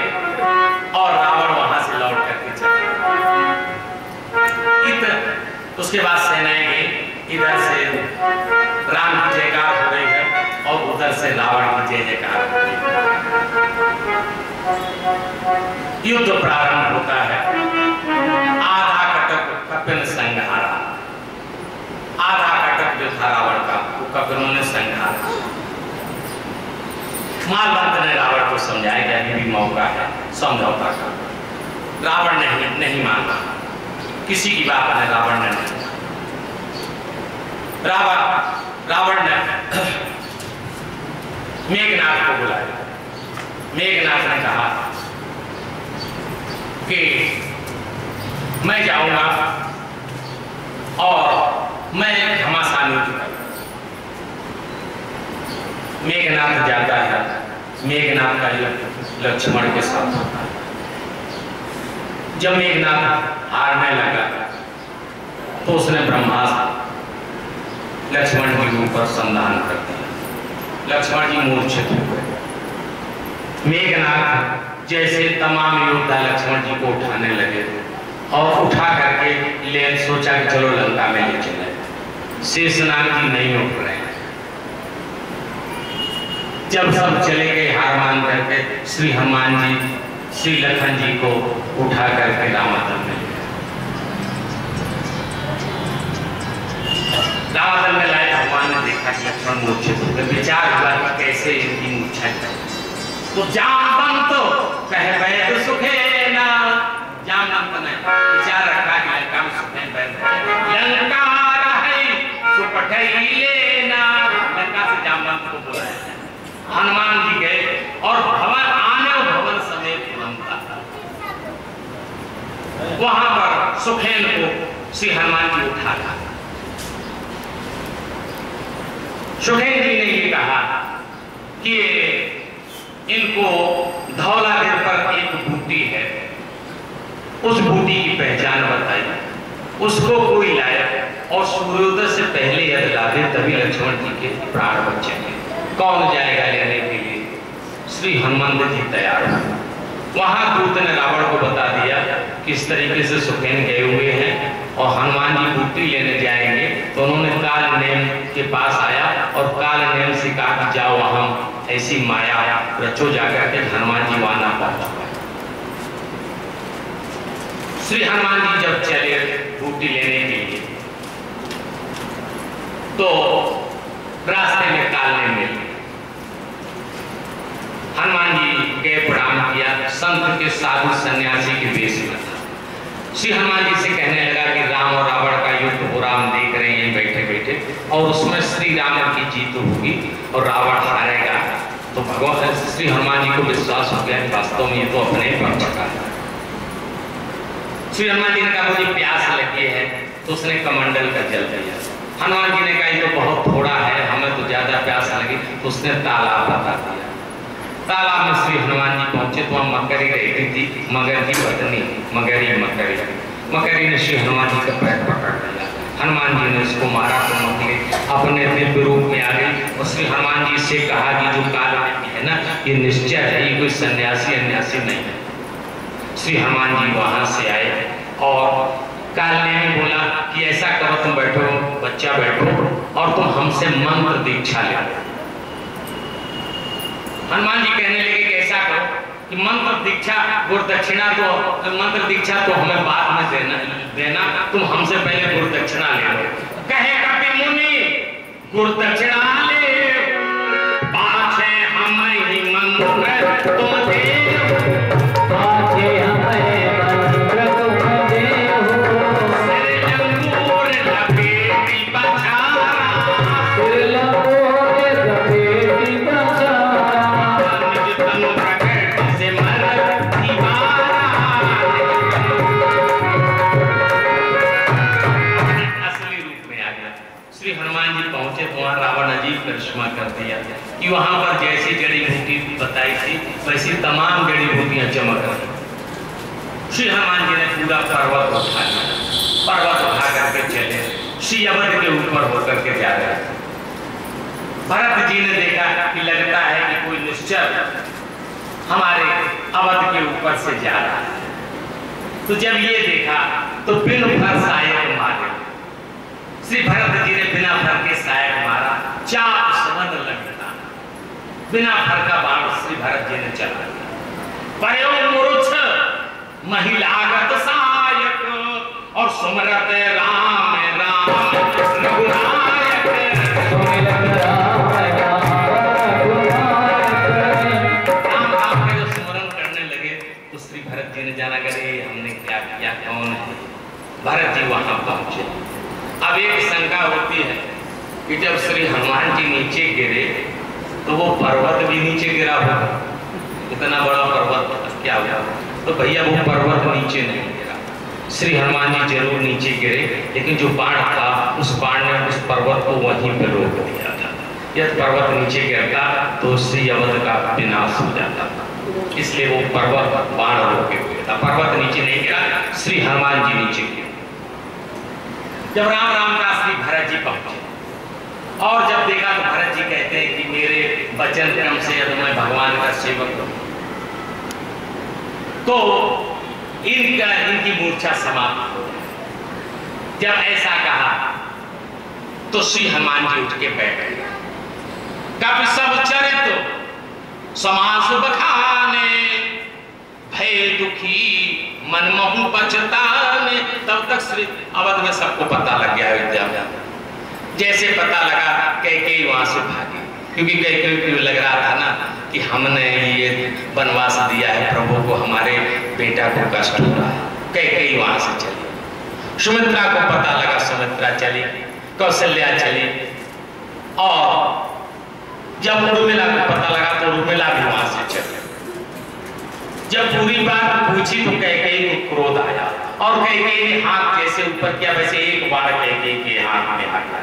और रावण वहां से लौट करके चले। उसके बाद सेनाएं गई, इधर से राम की जयकार हो गई है और उधर से रावण की जय जयकार हो गई। युद्ध प्रारंभ होता है। आधा कटक कपिल संहारा, आधा कटक जो था रावण का वो कपिलों ने संहारा। मालवंत ने रावण को समझाया कि अभी भी मौका है समझौता का। रावण नहीं माना, किसी की बात ने रावण ने नहीं। रावण ने मेघनाथ को बुलाया। मेघनाथ ने कहा कि मैं जाऊंगा और मैं घमासान युद्ध करूंगा। मेघनाथ जाता है, मेघनाथ का युद्ध लक्ष्मण के साथ होता है। जब मेघनाथ हारने लगा तो उसने ब्रह्मास्त्र लक्ष्मण के ऊपर संधान कर दिया। लक्ष्मण जी मूर्छित हो गए। मेघनाथ जैसे तमाम योद्धा लक्ष्मण जी को उठाने लगे और उठा करके ले सोचा कि चलो लंका में ले चले। शेषनाग जी नहीं उठ रहे हैं। जब सब चले गए हार मान करके श्री हनुमान जी श्री लखन जी को उठा करके रामातल में लाए। भगवान ने देखा कि लक्ष्मण मूर्छित हो गए। विचार हुआ कि कैसे इनकी मूर्छा जाए। तो जामवंत कह वैद सुखे ना, जामवंत ने विचार रखा कि लंका में सुखे लंका रहे सुपठइले ना। लंका से जामवंत को बुलाया। हनुमान जी गए और भवन आने और भवन समेत लंका वहां पर सुखेन को श्री हनुमान जी उठा था। सुखेन जी ने ये कहा कि इनको धौलागिर पर एक बूटी है, उस बूटी की पहचान बताई, उसको कोई लाया और सूर्योदय से पहले यदि ला दे तभी लक्ष्मण जी के प्राण बचेंगे। कौन जाएगा लेने के लिए? श्री हनुमान जी तैयार हुए। वहां दूत ने रावण को बता दिया किस तरीके से सुखेन गए हुए हैं और हनुमान जी बूटी लेने जाएंगे। तो उन्होंने काल नेम के पास आया और काल नेम से कहा कि जाओ वहां ऐसी माया रचो जाकर के हनुमान जी वहां ना पहुंच पाए। श्री हनुमान जी जब चले बूटी लेने के लिए तो रास्ते में काल नेम मिल गया। हनुमान जी के प्रणाम किया। संत के साधु सन्यासी के वेश में था। श्री हनुमान जी से कहने लगा कि राम और रावण का युद्ध हो रहा, हम देख रहे हैं बैठे बैठे, और उसमें श्री राम की जीत होगी और रावण हारेगा। तो भगवान श्री हनुमान जी को विश्वास हो गया वास्तव में ये तो अपने पर पटा है। श्री हनुमान जी ने कहा मुझे प्यास लगी है, तो उसने कमंडल का जल दिया। हनुमान जी ने कहा ये तो बहुत थोड़ा है, हमें तो ज्यादा प्यास लगी, तो उसने तालाब बता दिया। तालाब में श्री हनुमान जी पहुंचे तो वहां मकरी रहती थी, मगर की पत्नी मकरी ने श्री हनुमान जी का पैर पकड़ लिया। हनुमान जी ने उसको मारा तो मकरी अपने दिव्य रूप में आ गई और श्री हनुमान जी से कहा कि जो काल है ना, ये निश्चय है, ये कोई सन्यासी अन्यासी नहीं है। श्री हनुमान जी वहां से आए और काल ने बोला कि ऐसा करो, तुम बैठो बच्चा बैठो और तुम हमसे मंत्र दीक्षा ले। हनुमान जी कहने लगे कि ऐसा करो कि मंत्र दीक्षा गुरु दक्षिणा तो मंत्र दीक्षा तो हमें बाद में देना, तुम हमसे पहले गुरु दक्षिणा ले लो। कहे कपि मुनि गुरु दक्षिणा ले, पाछे हम ही मंत्र तुम देव, पाछे हमें मंत्र तुम देव, सिर लंगूर लपेटी बछारा, सिर लंगूर लपेटी बछारा, श्री हनुमान जी पहुंचे तो वहां रावण अजीब करिश्मा कर दिया कि वहां पर जैसी जड़ी बूटी बताई थी वैसी तमाम जड़ी बूटियां चमक रही। श्री हनुमान जी ने पूरा पर्वत उठा लिया, पर्वत उठा करके चले, श्री अवध के ऊपर होकर के जा रहे थे। भरत जी ने देखा कि लगता है कि कोई निश्चय हमारे अवध के ऊपर से जा रहा है। तो जब ये देखा तो बिन फर सायक मारे। श्री भरत जी ने बिना फर के सायक मारा, चाप समझ लगता, बिना फर का बाण श्री भरत जी ने चला दिया। परयो मुरुछ महिलागत सायक और सुमरत राम राम रघुनायक, सुमिरत राम राम का जो स्मरण करने लगे तो श्री भरत जी ने जाना करे हमने क्या किया, कौन है। भरत जी वहां पहुंचे। अब एक शंका होती है कि जब श्री हनुमान जी नीचे गिरे तो वो पर्वत भी नीचे गिरा होगा, इतना बड़ा पर्वत क्या हुआ, तो भैया वो पर्वत नीचे नहीं गिरा। श्री हनुमान जी जरूर नीचे गिरे, लेकिन जो बाण था उस बाण ने उस पर्वत को वहीं पर रोक दिया था। यदि पर्वत नीचे गिरता तो श्री अवध का विनाश हो जाता था, इसलिए वो पर्वत बाण रोके हुए था। पर्वत नीचे नहीं गिरा, श्री हनुमान जी नीचे गिरे। जब राम राम का श्री भरत जी पहुंचे और जब देखा तो भरत जी कहते हैं कि मेरे वचन क्रम से यदि मैं भगवान का सेवक हूं तो इनकी मूर्छा समाप्त हो। जब ऐसा कहा तो श्री हनुमान जी उठ के बैठ गए। कभी सब चरित समास बखाने, भय दुखी मन महु पछताने। तब तक श्री अवध में सबको पता लग गया अयोध्या में। जैसे पता लगा कैकेयी वहां से भागी, क्योंकि कैकेयी को लग रहा था ना कि हमने ये वनवास दिया है प्रभु को, हमारे बेटा को कष्ट हो रहा है। कैकेयी वहां से चली। सुमित्रा को पता लगा, सुमित्रा चली, कौशल्या चली, और जब उर्मिला को पता लगा तो उर्मिला भी वहां से चली। जब पूरी बात पूछी तो कैकेयी को क्रोध आया और कैकेयी ने हाथ जैसे ऊपर किया वैसे एक बाण कैकेयी के हाथ में आ गया।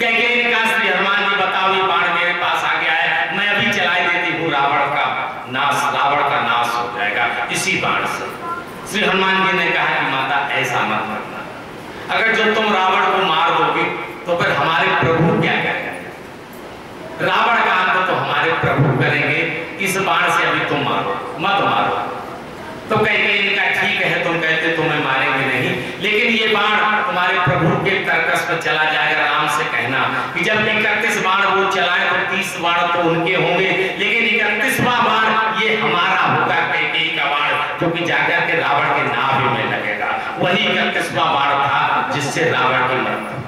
कैकेयी ने कहा श्री हनुमान जी बताओ ये बाण मेरे पास आ गया है, मैं अभी चलाई देती हूँ, रावण का नाश हो जाएगा इसी बाण से। श्री हनुमान जी ने कहा कि माता ऐसा मत करना, अगर जो तुम रावण को मार दोगे तो फिर हमारे प्रभु क्या करेंगे? रावण का अंत तो हमारे प्रभु करेंगे, इस बाण से अभी तुम मारो मत मारो। तो कैकेयी ने कहा ठीक है, तुम कहते तुम्हें मारेंगे नहीं, लेकिन ये बाण तुम्हारे प्रभु के कर्कश में चला जाएगा। राम से कहना कि जब 31 बाण वो चलाए तो 30 बाण तो उनके होंगे, लेकिन 31वां बाण ये हमारा होगा, कैकेयी का बाण, क्योंकि जाकर के रावण के नाभि में लगेगा। वही 31वां बाण था जिससे रावण की मृत्यु।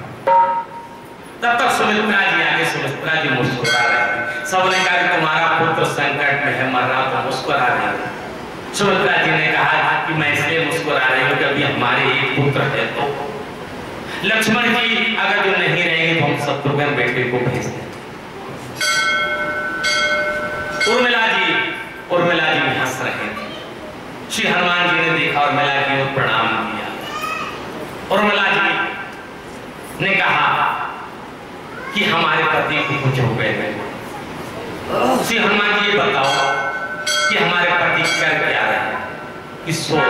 तब तक सुमित्रा जी आगे, सुमित्रा जी मुस्कुरा रही। सबने कहा कि तुम्हारा पुत्र संकट में है, मर रहा, तो मुस्कुरा रही। सुमित्रा जी ने कहा कि मैं इसलिए मुस्कुरा रही हूँ कि अभी हमारे एक पुत्र है, तो लक्ष्मण जी अगर जो नहीं रहेंगे तो हम शत्रुघ्न बेटे को भेज दें। उर्मिला जी हंस रहे थे। श्री हनुमान जी ने देखा उर्मिला की ओर प्रणाम किया। उर्मिला जी ने कहा कि हमारे पति को कुछ हो गए। श्री हनुमान जी ये बताओ कि हमारे पति कर क्या रहे हैं, कि सो रहे,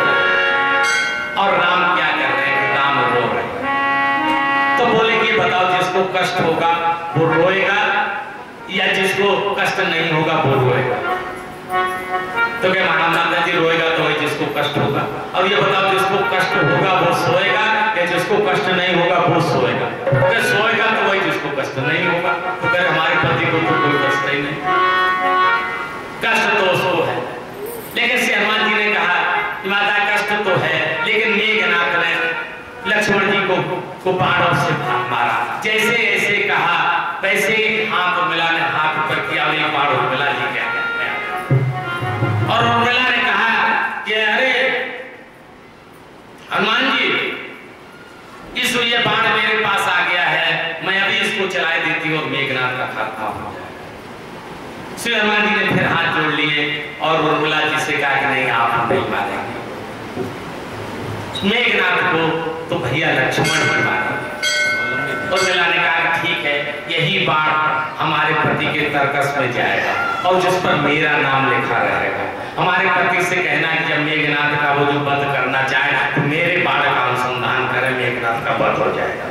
और राम क्या कर रहे हैं? राम रो रहे हैं। तो बोले कि बताओ जिसको कष्ट होगा वो रोएगा या जिसको कष्ट नहीं होगा वो रोएगा? तो क्या माता जी रोएगा तो वही जिसको कष्ट होगा, और ये बताओ जिसको कष्ट होगा वो सोएगा या जिसको कष्ट नहीं होगा वो सोएगा? अगर सोएगा तो वही जिसको कष्ट नहीं होगा। तो कह हमारे पति को तो कोई कष्ट ही नहीं, कष्ट तो उसको है। लेकिन श्री हनुमान जी ने कहा कि माता कष्ट तो है, लेकिन मेघनाथ ने लक्ष्मण जी को बाणों से मारा। जैसे ऐसे कहा वैसे ही हाथ उर्मिला ने हाथ ऊपर किया और ये बाण उर्मिला जी क्या कहते हैं। और उर्मिला ने कहा कि अरे हनुमान जी, इस ये बाण मेरे पास आ गया है, मैं अभी इसको चला देती हूँ और मेघनाथ का खात्मा हो जाएगा। श्री हनुमान जी ने फिर हाथ जोड़ लिए और उर्मिला जी से कहा कि नहीं आप नहीं मारेंगे मेघनाथ को, तो भैया लक्ष्मण ही मारेंगे। उर्मिला ने कहा ठीक है, यही बाण हमारे पति के तरकस में जाएगा और जिस पर मेरा नाम लिखा रहेगा। हमारे पति से कहना कि जब मेघनाथ का वो जो वध करना चाहे तो मेरे बाण का अनुसंधान करें, मेघनाथ का वध हो जाएगा।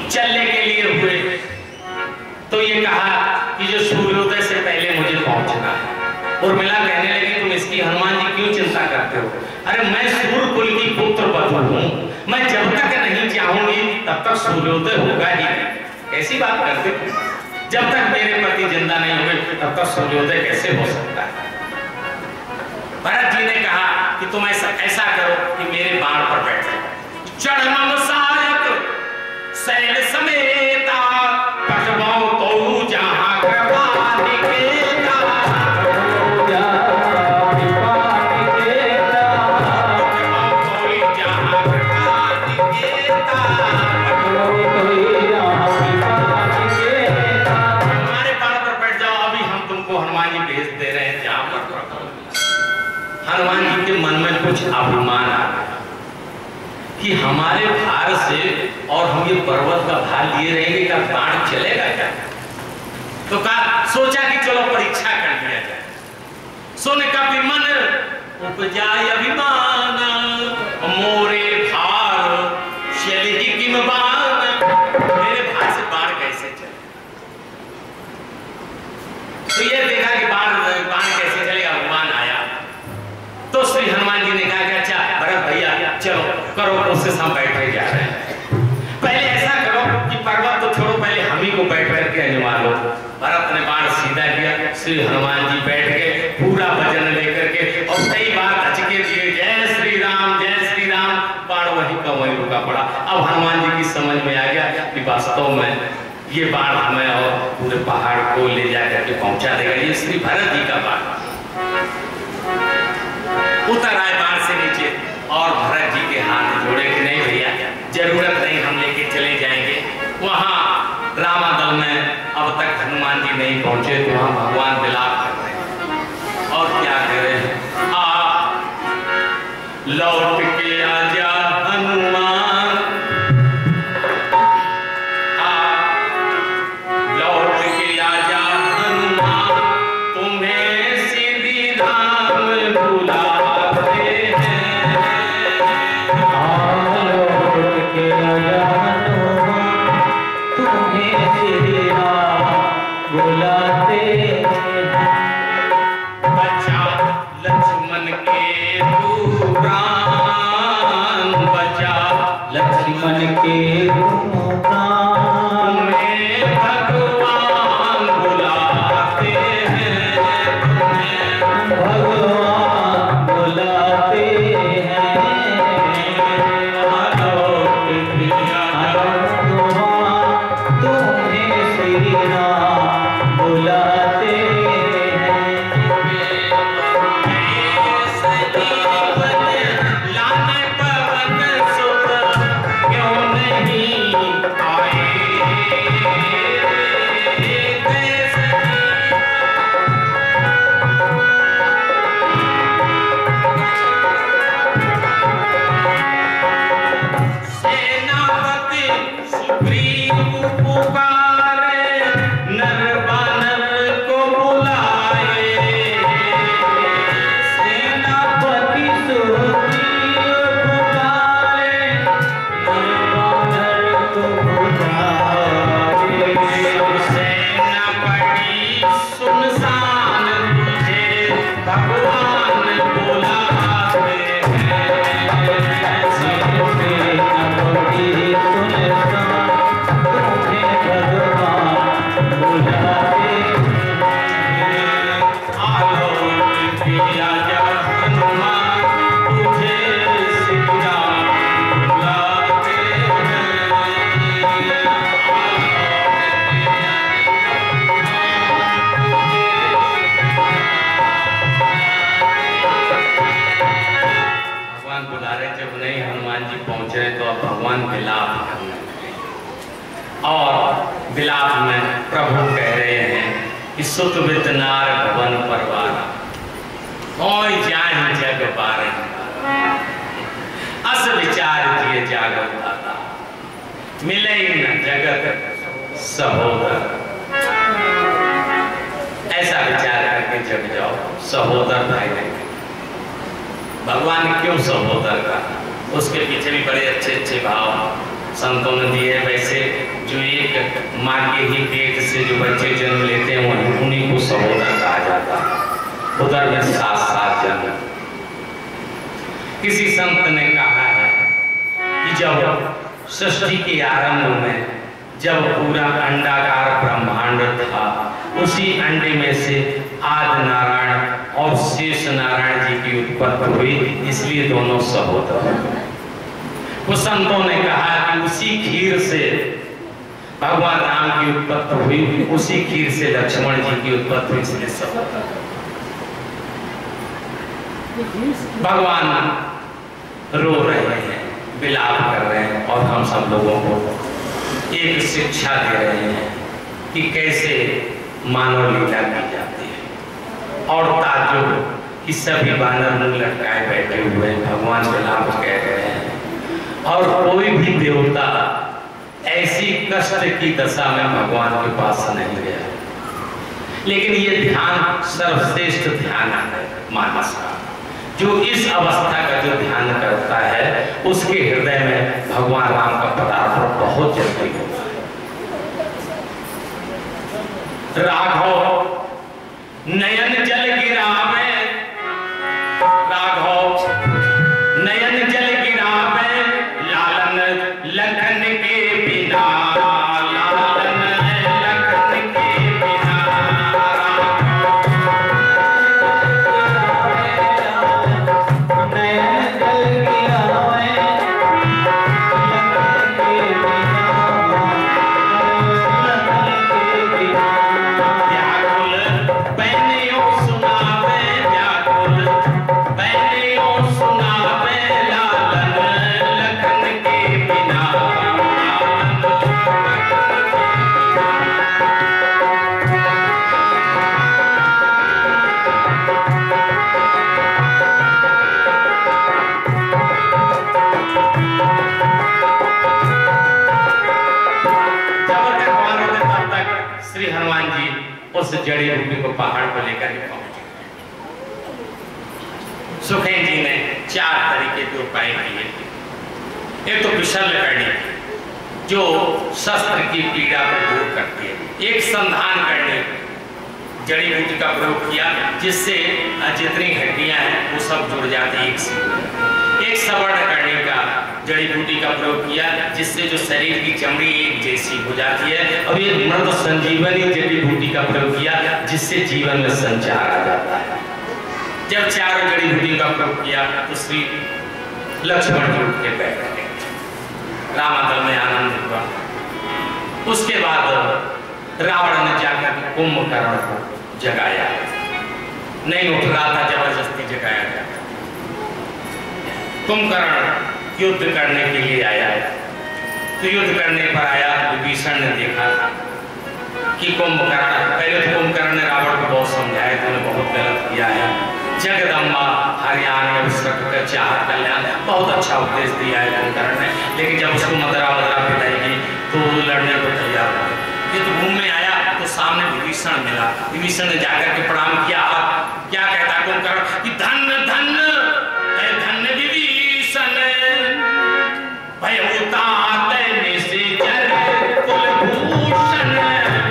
चलने के लिए हुए तो ये कहा कि जो सूर्योदय से पहले मुझे पहुंचना है। उर्मिला कहने लगी तुम इसकी हनुमान जी क्यों चिंता करते हो? अरे मैं सूर्य कुल की पुत्र वधू हूं, मैं जब तक नहीं चाहूंगी तब तक सूर्योदय होगा ही नहीं। ऐसी बात करते हो, जब तक मेरे पति जिंदा नहीं हुए तब तक सूर्योदय कैसे हो सकता है? भरत जी ने कहा कि तुम ऐसा करो कि मेरे बाण पर बैठो। चढ़मम सायक सैल समेता पटवाओ तो जहां कृपा निकेता, Oh कि हमारे भार से और हम ये पर्वत का भार लिए रहेंगे, क्या बाण चलेगा क्या? तो कहा, सोचा कि चलो परीक्षा कर लिया जाए। सोने का भी मन उपजाय अभिमान, मोरे भार शैली की बाण, मेरे भार से बाण कैसे चले? तो ये देखा कि बाण कैसे चलेगा, अभिमान आया। तो श्री हनुमान जी ने कहा कि अच्छा भरत भैया चलो करो कोशिश, हम बैठे जा रहे हैं। पहले ऐसा करो कि पर्वत तो छोड़ो, पहले हम ही को बैठ करके अजमा लो। भरत ने बाण सीधा किया, श्री हनुमान जी बैठ के पूरा वजन लेकर के और कई बार धचके दिए, जय श्री राम जय श्री राम, बाण वहीं का वहीं रुका पड़ा। अब हनुमान जी की समझ में आ गया कि वास्तव में ये बाण हमें और पूरे पहाड़ को ले जा करके पहुंचा देगा, ये श्री भरत जी का बाण। उतर आए बाण से नीचे और भरत जी के हाथ जोड़े कि नहीं भैया जरूरत नहीं, हम लेके चले जाएंगे। वहां रामादल में अब तक हनुमान जी नहीं पहुंचे, तो वहां भगवान विलाप कर रहे हैं। और क्या कर रहे हैं, लौट के आजा हनुमान, लौट के आजा हनुमान, तुम्हें श्री राम बुलाते हैं। लौट के आजा हनुमान, तुम्हें श्री राम बुलाते हैं। बचा लक्ष्मण के तू प्राण, बचा लक्ष्मण के तू प्राण, तुम्हें भगवान बुलाते हैं, तुम्हें भगवान बुलाते हैं। तुम्हें श्री राम बुलाते विलाप में प्रभु कह रहे हैं कि सुत वित नार भवन परवारा, कोई जान जग पारे, अस विचार किए जागत दाता, मिले न जगत सहोदर। ऐसा विचार करके जग जाओ, सहोदर भाई नहीं। भगवान ने क्यों सहोदर का, उसके पीछे भी बड़े अच्छे अच्छे भाव संतों ने दिए। वैसे जो एक माँ के ही पेट से जो बच्चे जन्म लेते हैं उन्हीं को सहोदर कहा जाता है। उधर में सात सात जन्म। किसी संत ने कहा है कि जब सृष्टि के आरंभ में जब पूरा अंडाकार ब्रह्मांड था, उसी अंडे में से आदि नारायण और शेष नारायण जी की उत्पत्ति हुई, इसलिए दोनों सहोदर। कुछ संतों ने कहा कि उसी खीर से भगवान राम की उत्पत्ति हुई, उसी खीर से लक्ष्मण जी की उत्पत्ति हुई, इसलिए सहोदर। भगवान रो रहे हैं, विलाप कर रहे हैं और हम सब लोगों को एक शिक्षा दे रहे हैं कि कैसे मानव लीला की जाती है। और ताज्जुब कि सभी बानर मुंह लटकाए बैठे हुए हैं। भगवान विलाप कह रहे हैं और कोई भी देवता ऐसी कष्ट की दशा में भगवान के पास नहीं गया। लेकिन ये ध्यान सर्वश्रेष्ठ ध्यान है मानस का। जो इस अवस्था का जो ध्यान करता है उसके हृदय में भगवान राम का पदार्पण बहुत जल्दी होता है। राघव नयन जल गिरावे, राघव नयन जल गिरावे, लालन लखन के बिना, लालन लखन के बिना। नयन जल गिरावे, लखन के बिना, लखन के बिना। व्याकुल बैनियों सुनावे, व्याकुल बैनियों सुनावे, लालन लखन के बिना। श्री हनुमान जी उस जड़ी बूटी को पहाड़ पर लेकर के पहुंचे। सुखेन जी ने 4 तरीके के उपाय किए। एक तो विशल करनी जो शस्त्र की पीड़ा को दूर करती है। एक संधान करने जड़ी बूटी का प्रयोग किया जिससे जितनी हड्डियां हैं वो सब जुड़ जाती एक से। एक सवर्ण करने का जड़ी बूटी का प्रयोग किया जिससे जो शरीर की चमड़ी एक जैसी हो जाती है। और ये मृत संजीवनी जड़ी बूटी का प्रयोग किया जिससे जीवन में संचार आ जाता है। जब 4 जड़ी बूटी का प्रयोग किया तो श्री लक्ष्मण जी उठ के बैठ गए। रामादल में आनंद हुआ। उसके बाद रावण ने जाकर कुंभकर्ण को जगाया। नहीं उठ रहा था, जबरदस्ती जगाया गया। कुंभकर्ण युद्ध करने के लिए आया। तो युद्ध करने पर आया। विभीषण ने देखा कि कुंभकर्ण, पहले तो कुंभकर्ण ने रावण को बहुत समझाया, तूने बहुत गलत किया है। जगदम्बा हरियाणा विश्व चाहत कल्याण, बहुत अच्छा उपदेश दिया है कुंभकर्ण ने। लेकिन जब उसको मदरा पिटाई तो लड़ने को तैयार हो। युद्ध भूमि में आया तो सामने विभीषण मिला। विभीषण ने जाकर के प्रणाम किया। क्या कहता कुंभकर्ण कि धन्य धन्य धन्य विभीषण, भयउतात निश्चर कुलभूषण,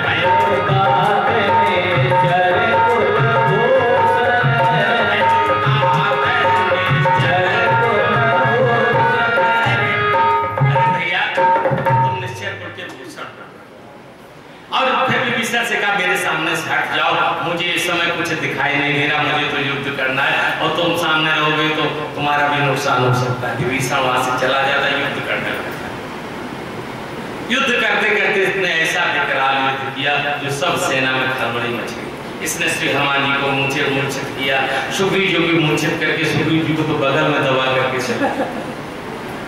भयउतात निश्चर कुलभूषण, भयउतात निश्चर कुलभूषण। अरे भैया तुम निश्चर कुल के भूषण। और फिर विभीषण से कहा मेरे सामने से हट जाओ, मुझे इस समय कुछ दिखाई नहीं दे रहा, मुझे तो युद्ध करना है और तुम सामने रहोगे तो तुम्हारा भी नुकसान हो सकता है। विभीषण वहां से चला जाता है, युद्ध करने लगता है। युद्ध करते करते इसने ऐसा विकराल युद्ध किया जो सब सेना में खलबली मच गई। इसने श्री हनुमान जी को मूर्छित किया। सुग्रीव जी को मूर्छित करके सुग्रीव जी को तो बगल में दबा करके चला।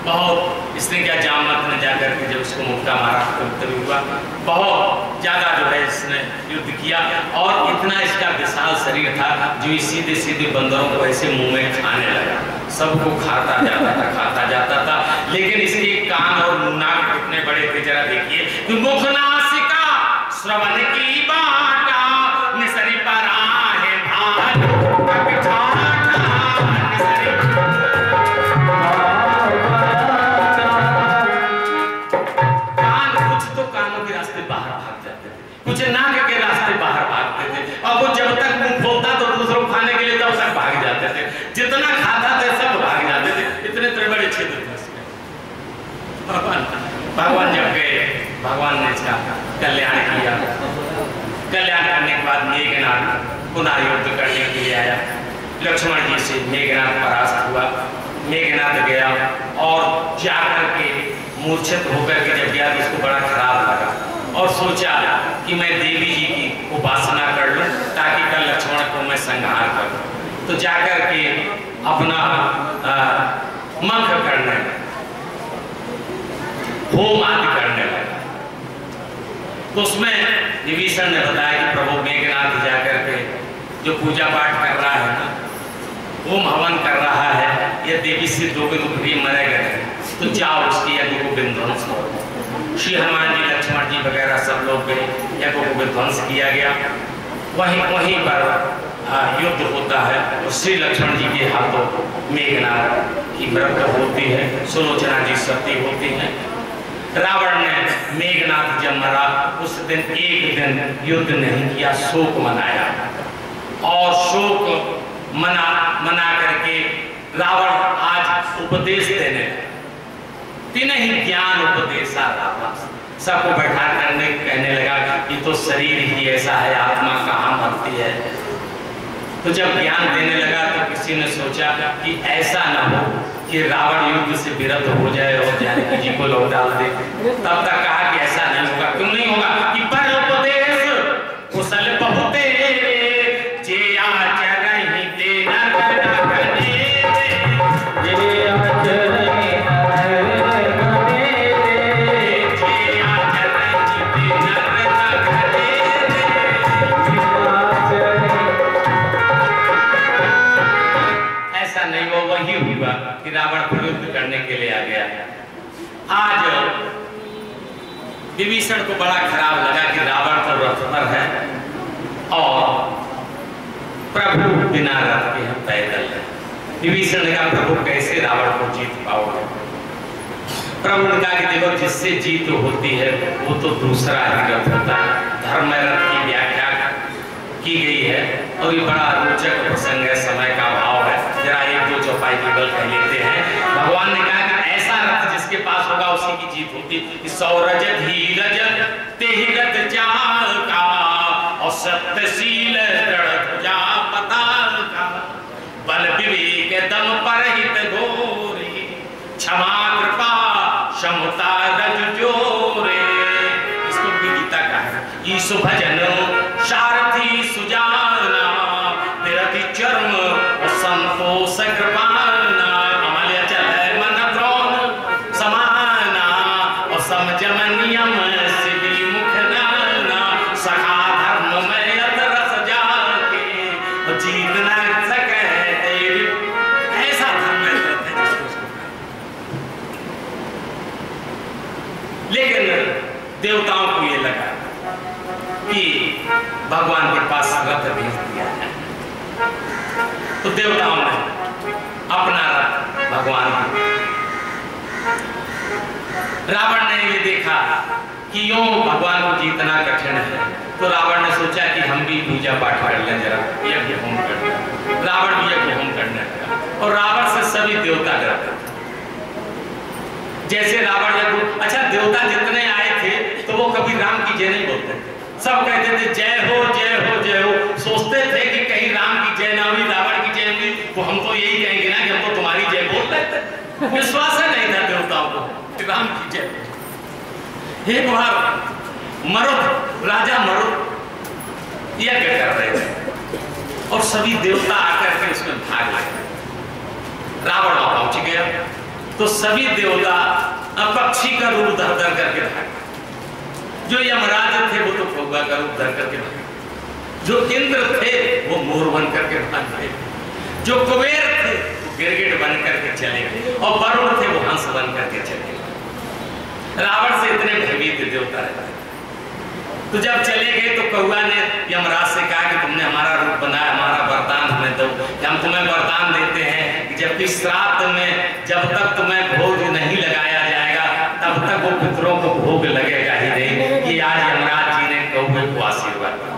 बहुत इसने क्या जामवंत ने जाकर के जब उसको मुक्का मारा तभी हुआ। बहुत ज्यादा जो है इसने युद्ध किया और इतना इसका विशाल शरीर था जो सीधे सीधे बंदरों को ऐसे मुंह में खाने लगा। सबको खाता जाता था। लेकिन इसके कान और नाक कितने बड़े थे जरा देखिए। तो मुख नासिका श्रवण की बाटा, निसरी पर आहे भालू कुछ नाक के रास्ते बाहर भागते थे और वो जब तक मुंह खोलता तो दूसरों को खाने के लिए तब तक भाग जाते थे। जितना खाता था सब भाग जाते थे। इतने बड़े क्षेत्र थे उसके। भगवान जब गए, भगवान ने इसका कल्याण किया। कल्याण करने के बाद मेघनाथ पुनः युद्ध करने के लिए आया। लक्ष्मण जी से मेघनाथ परास्त हुआ। मेघनाथ गया और जाकर के मूर्छित होकर के जब गया तो उसको बड़ा खराब लगा और सोचा कि मैं देवी जी की उपासना कर लूं ताकि कल लक्ष्मण को मैं संहार करूं। तो जाकर के अपना मंत्र करने लगा, होम आदि करने लगा। तो उसमें विभीषण ने बताया कि प्रभु मेघनाथ जाकर के जो पूजा पाठ कर रहा है ना, होम हवन कर रहा है, यह देवी सिद्ध होकर तो भी मरेगा। तो तो जाओ उसकी यज्ञ को विध्वंस करो। श्री हनुमान जी, लक्ष्मण जी वगैरह सब लोग गए, यज्ञ को विध्वंस किया गया। वहीं पर युद्ध होता है और श्री लक्ष्मण जी के हाथों मेघनाद की मृत्यु होती है, सुलोचना जी सती होती हैं। रावण ने मेघनाद जब मरा उस दिन एक दिन युद्ध नहीं किया, शोक मनाया और शोक मना करके रावण आज उपदेश देने तीन ही ज्ञान उपदेशा रावण सबको बैठा करने कहने लगा कि तो शरीर ही ऐसा है, आत्मा कहाँ मरती है। तो जब ज्ञान देने लगा तो किसी ने सोचा कि ऐसा न हो कि रावण युद्ध से विरत हो जाए और जानकी जी को लौट डाल दे। तब तक कहा कि ऐसा नहीं होगा। क्यों नहीं होगा? कि पर उपदेश कुशल बहुते जे आचरहि ते नर गणे, जे आचरहि कि रावण को युद्ध करने के लिए आ गया। आज विभीषण को बड़ा खराब लगा कि रावण तो रथ पर है और प्रभु बिना रथ के हम पैदल है। विभीषण ने कहा प्रभु कैसे रावण को जीत पाओगे? प्रभु ने कहा कि देखो जिससे जीत होती है वो तो दूसरा ही रथ होता है। धर्म रथ की व्याख्या की गई है और ये बड़ा रोचक प्रसंग है, समय का भाव है, जरा एक दो चौपाई केवल कह लेते हैं। भगवान ने कहा कि ऐसा रथ जिसके पास होगा उसी की जीत होती। सौरजत ही रजत ते ही रथ जाका और सत्यशील दृढ़ पताल का, बल विवेक दम पर हित गोरे, क्षमा कृपा क्षमता रज जोरे। इसको भी गीता का है। ईशु भजन सारथी सुजाना, विरति चर्म और संतोष कृपाना, अमल चल मन द्रोण समाना और समझम नियम सिद्धि मुख नाना, सखा धर्म में अतरस जाके और जीत न सके तेरी। ऐसा धर्म है लेकिन देवताओं को ये लगा कि भगवान के पास रथ भेज दिया है, तो देवताओं ने अपना रथ भगवान को। रावण ने ये देखा कि यूं भगवान को जीतना कठिन है, तो रावण ने सोचा कि हम भी पूजा पाठ कर लें, जरा यज्ञ होम कर लें। रावण भी यज्ञ होम करने लगा और रावण से सभी देवता डरते थे। जैसे रावण यज्ञ, अच्छा देवता जितने आए थे तो वो कभी राम की जय नहीं बोलते थे, सब कहते थे जय हो जय हो जय हो। सोचते थे कि कहीं राम की जय ना हुई, रावण की जय हुई तो हम तो यही कहेंगे ना कि हम तो तुम्हारी जय बोल रहे थे। विश्वास नहीं था देवताओं को राम की जय। एक बार मरुत राजा मरुत यज्ञ कर रहे थे और सभी देवता आकर के उसमें भाग लगे। रावण वहां पहुंच गया तो सभी देवता पक्षी का रूप धर धर करके भागे। जो यमराज थे वो तो कौवा का रूप धर करके भागे, जो इंद्र थे वो मोर बन करके भाग गए, जो कुबेर थे वो गिरगिट बन करके चले गए और वरुण थे वो हंस बन करके चले गए। रावण से इतने भयभीत देवता रहते। तो जब चले गए तो कौवा ने यमराज से कहा कि तुमने हमारा रूप बनाया, हमारा वरदान हमें दो। हम तुम्हें वरदान देते हैं कि जब भी श्राद्ध में जब तक तुम्हें भोग नहीं लगाया जाएगा तब तक वो पितरों को भोग लगेगा ही नहीं। ये आज यमराज जी ने कौवे को आशीर्वाद दिया।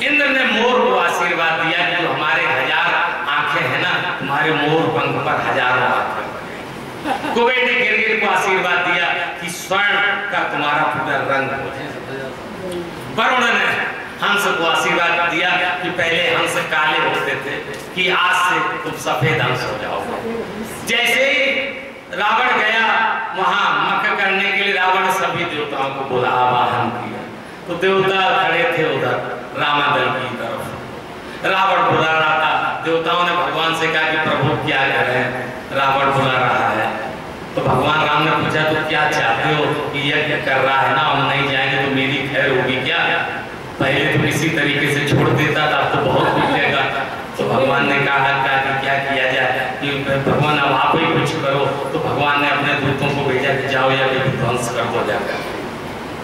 इंद्र ने मोर को आशीर्वाद दिया कि जो हमारे 1000 आंखें हैं ना, तुम्हारे मोर पंख पर हजारों आंखें। कुबेर ने गिरगिट को आशीर्वाद दिया कि स्वर्ण का तुम्हारा पूरा रंग हो जाए। वरुण ने हंस को आशीर्वाद दिया कि पहले हंस काले होते थे कि आज से तुम सफेद हंस हो जाओगे। जैसे ही रावण गया वहां मक्क करने के लिए, रावण ने सभी देवताओं को बोला, आवाहन किया। तो देवता खड़े थे उधर रामादल की तरफ। रावण बुला रहा था। देवताओं ने भगवान से कहा कि प्रभु क्या करें, रावण बुला रहा है। तो भगवान राम ने पूछा तो क्या चाहते हो कि यज्ञ कर रहा है ना, हम नहीं जाएंगे तो मेरी खैर होगी क्या? पहले तो किसी तरीके से छोड़ देता था, अब तो बहुत पूछेगा। तो भगवान ने कहा कि क्या किया जाए कि भगवान अब आप ही कुछ कुछ करो, तो भगवान ने अपने दूतों को भेजा कि जाओ यज्ञ विध्वंस कर दो जाकर।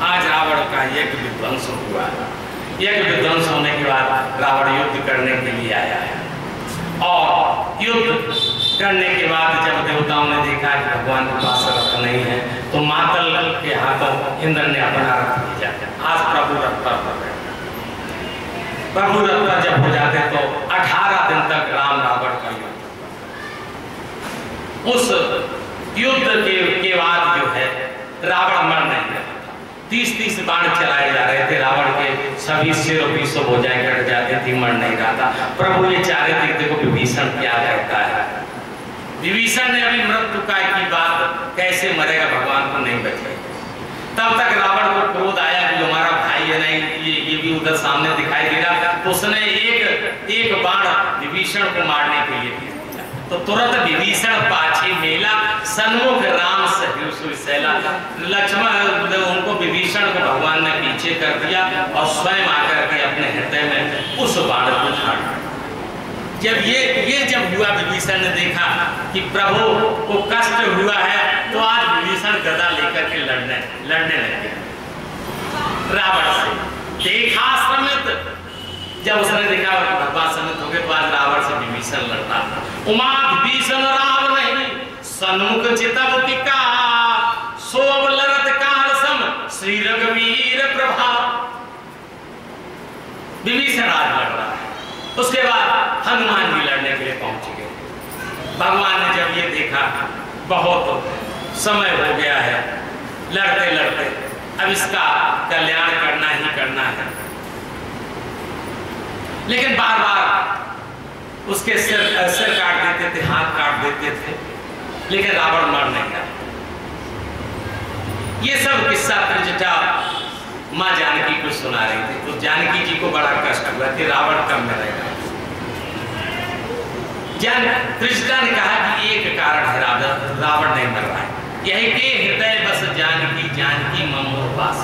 आज रावण का यज्ञ विध्वंस हुआ। यज्ञ विध्वंस होने के बाद रावण युद्ध करने के लिए आया है, और युद्ध करने के बाद जब देवताओं ने देखा कि भगवान के पास रथ नहीं है, तो मातल के हाथों इंद्र ने अपना रथ भेजा। आज प्रभु रथ पर गए। प्रभु रथ पर जब हो जाते तो 18 दिन तक राम रावण का युद्ध। उस युद्ध के बाद जो है रावण मर नहीं गया। 30-30 बाण चलाए जा रहे थे, रावण के सभी सिर और बीसों भुजाएं कट जाती थी, मर नहीं रहा था। प्रभु ये चाह रहे थे देखो विभीषण क्या कहता है। विभीषण ने अभी मृत्यु की बात कैसे मरेगा, भगवान को नहीं बचाई। तब तक रावण को क्रोध आया कि हमारा भाई है नहीं, ये भी उधर सामने दिखाई दे रहा, तो उसने एक बाण विभीषण को मारने के लिए दिया। तो तुरंत विभीषण पाछे मेला, सन्मुख राम सैला। लक्ष्मण उनको विभीषण को भगवान ने पीछे कर दिया और स्वयं आकर के अपने हृदय में उस बाण को झाड़। जब ये जब हुआ, विभीषण ने देखा कि प्रभु को कष्ट हुआ है, तो आज विभीषण गदा लेकर के लड़ने लगे रावण से। देखा समित, जब उसने देखा भगवान समित हो गए, तो आज रावण से विभीषण लड़ता। उमा विभीषण राव नहीं सन्मुख चितव टिका, सोब लरत काल सम श्री रघुवीर प्रभा। विभीषण आज लड़ रहा है। उसके बाद हनुमान जी लड़ने के लिए पहुंच गए। भगवान ने जब ये देखा बहुत समय हो गया है लड़ते लड़ते, अब इसका कल्याण करना ही करना है, लेकिन बार बार उसके सिर काट देते थे, हाथ काट देते थे, लेकिन रावण मर नहीं गया। ये सब किस्सा त्रिजटा माँ जानकी को सुना रही थी, तो जानकी जी को बड़ा कष्ट हुआ कि रावण कब मरेगा। त्रिजटा ने कहा कि एक कारण है रावण नहीं मर रहा है, यही के हृदय बस जानकी जानकी मम वास।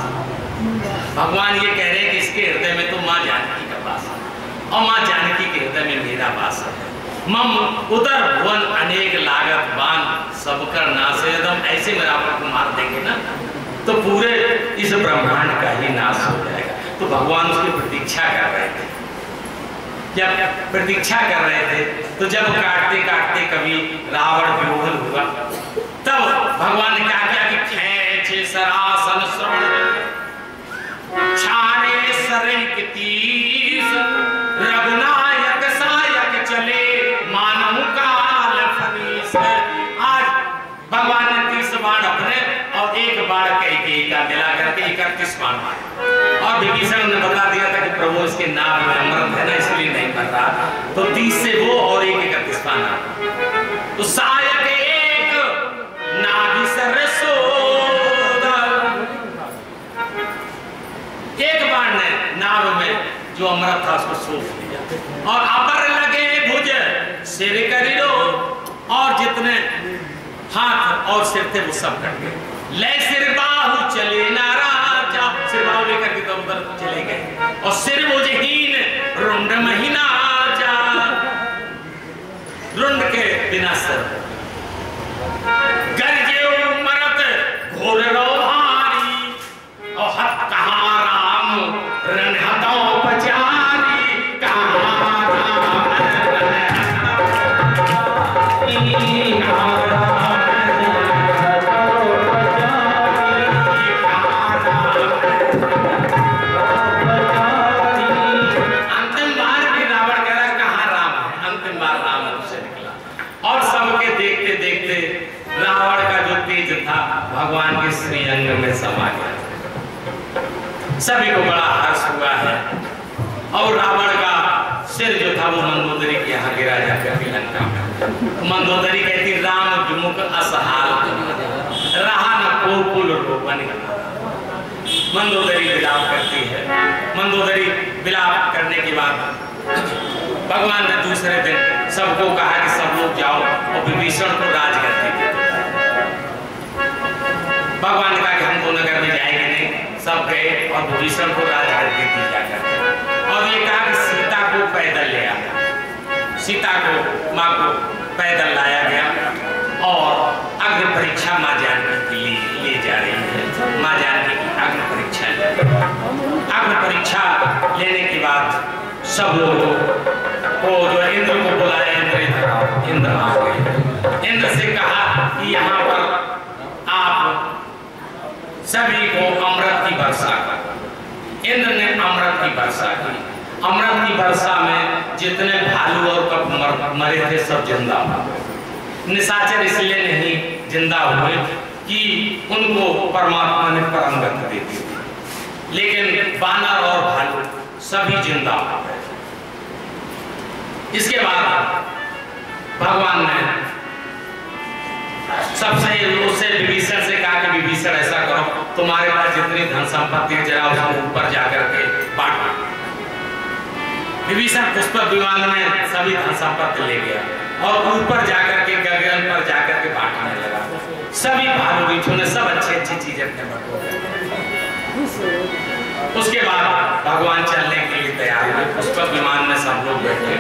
भगवान ये कह रहे हैं कि इसके हृदय में तो माँ जानकी का वास है, और माँ जानकी के हृदय में मेरा वास है। मम उदर भुवन अनेक लागत बान सब कर नाश। ऐसे में रावण को मार देंगे ना, तो पूरे इस ब्रह्मांड का ही नाश हो जाएगा। तो भगवान उसकी प्रतीक्षा कर रहे थे। जब प्रतीक्षा कर रहे थे, तो जब काटते काटते कभी रावण विरोहन हुआ, तब भगवान ने क्या किया कि खेचे सरासन श्रवण छाने सरिक तीस, रघुनायक सायक चले मानव काल फनीस। आज भगवान ने 30 बाण अपने और एक बाण कैकेयी का मिला करके 31 बाण मारे। और विभीषण ने बता दिया था कि प्रभु इसके नाभ में अमृत है ना, इसलिए नहीं मर रहा, तो 30 से वो और एक 31 बाण। तो सायक एक नाभि सरसोदा, एक बाण ने नाभ में जो अमृत था उसको सोख लिया। और अपर लगे भुज सिर करिलो, और जितने हाथ और सिर थे वो सब कट गए। ले सिर बाहु चले नाराजा, सिर बाहु लेकर के तो उधर चले गए। और सिर मुझहीन रुंड महीना जा, रुंड के बिना सिर। गरजे मरत घोर रो भारी, और हथ कहाँ राम रण हथों पचारी, कहाँ भगवान के श्री अंग में समा गया। सभी को बड़ा हर्ष हुआ है। और रावण का सिर जो था वो मंदोदरी के यहाँ गिरा जाकर के लंका में। मंदोदरी कहती राम विमुख असहाल रहा न को कुल रोपन। मंदोदरी विलाप करती है। मंदोदरी विलाप करने के बाद भगवान ने दूसरे दिन सबको कहा कि सब लोग जाओ और विभीषण को राजगद्दी दे। भगवान ने कहा कि हम तो नगर में जाएंगे नहीं। सब गए और विभीषण को राजगद्दी दी जाकर। और ये कहा कि सीता को पैदल ले आया। सीता को माँ को पैदल लाया गया और परीक्षा माँ जानकी ले जा रही है। माँ जानकी की अग्नि परीक्षा अग्नि परीक्षा लेने के बाद सब लोगों को जो इंद्र को बुलाया, इंद्र आ गए। इंद्र से कहा कि यहाँ पर आप सभी को अमृत की वर्षा कर। इंद्र ने अमृत की वर्षा की। अमृत की वर्षा में जितने भालू और कप मरे थे सब जिंदा हुए। निशाचर इसलिए नहीं जिंदा हुए कि उनको परमात्मा ने परम गति दे दी, लेकिन बानर और भालू सभी जिंदा हुए। इसके बाद भगवान ने सबसे उससे विभीषण से कहा कि विभीषण ऐसा करो, तुम्हारे पास जितनी धन संपत्ति है जरा उसको ऊपर जाकर के बांटो। विभीषण पुष्पक विमान में सभी धन संपत्ति ले गया और ऊपर जाकर के गगन पर जाकर के बांटने लगा। सभी भालू बिच्छू ने सब अच्छी अच्छी चीजें अपने बटोरे। उसके बाद भगवान चलने के लिए तैयार हुए। पुष्पक विमान में सब लोग बैठे,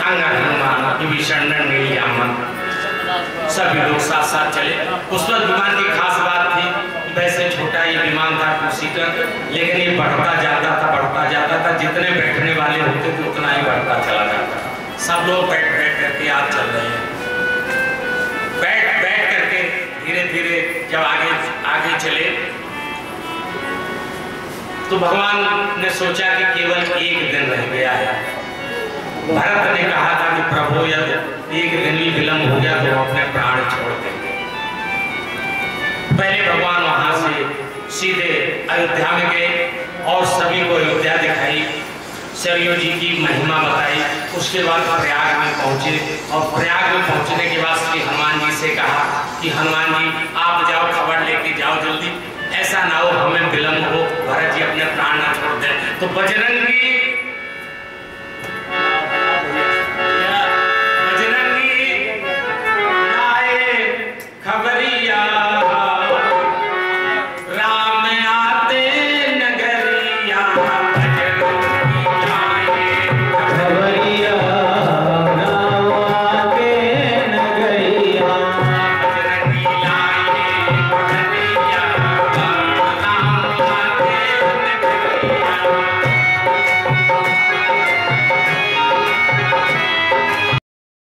अंगद, हनुमान, विभीषण, नीलयामन सभी लोग साथ साथ चले। पुष्पक विमान की खास बात थी, वैसे छोटा ये विमान था 2 सीटर, लेकिन ये बढ़ता जाता था। जितने बैठने वाले होते थे उतना ही बढ़ता चला जाता था। सब लोग बैठ करके आज चल रहे हैं। बैठ करके धीरे धीरे जब आगे चले तो भगवान ने सोचा कि केवल एक दिन रह गया है। भरत ने कहा था कि प्रभु यदि एक दिन भी विलंब हो गया तो अपने प्राण छोड़ देंगे। पहले भगवान वहां से सीधे अयोध्या में गए और सभी को अयोध्या दिखाई, सरयू जी की महिमा बताई। उसके बाद प्रयाग में पहुंचे और प्रयाग में पहुंचने के बाद श्री हनुमान जी से कहा कि हनुमान जी आप जाओ, खबर लेके जाओ जल्दी, ऐसा ना हो हमें विलंब हो, भरत जी अपने प्राण न छोड़ दें। तो बजरंगी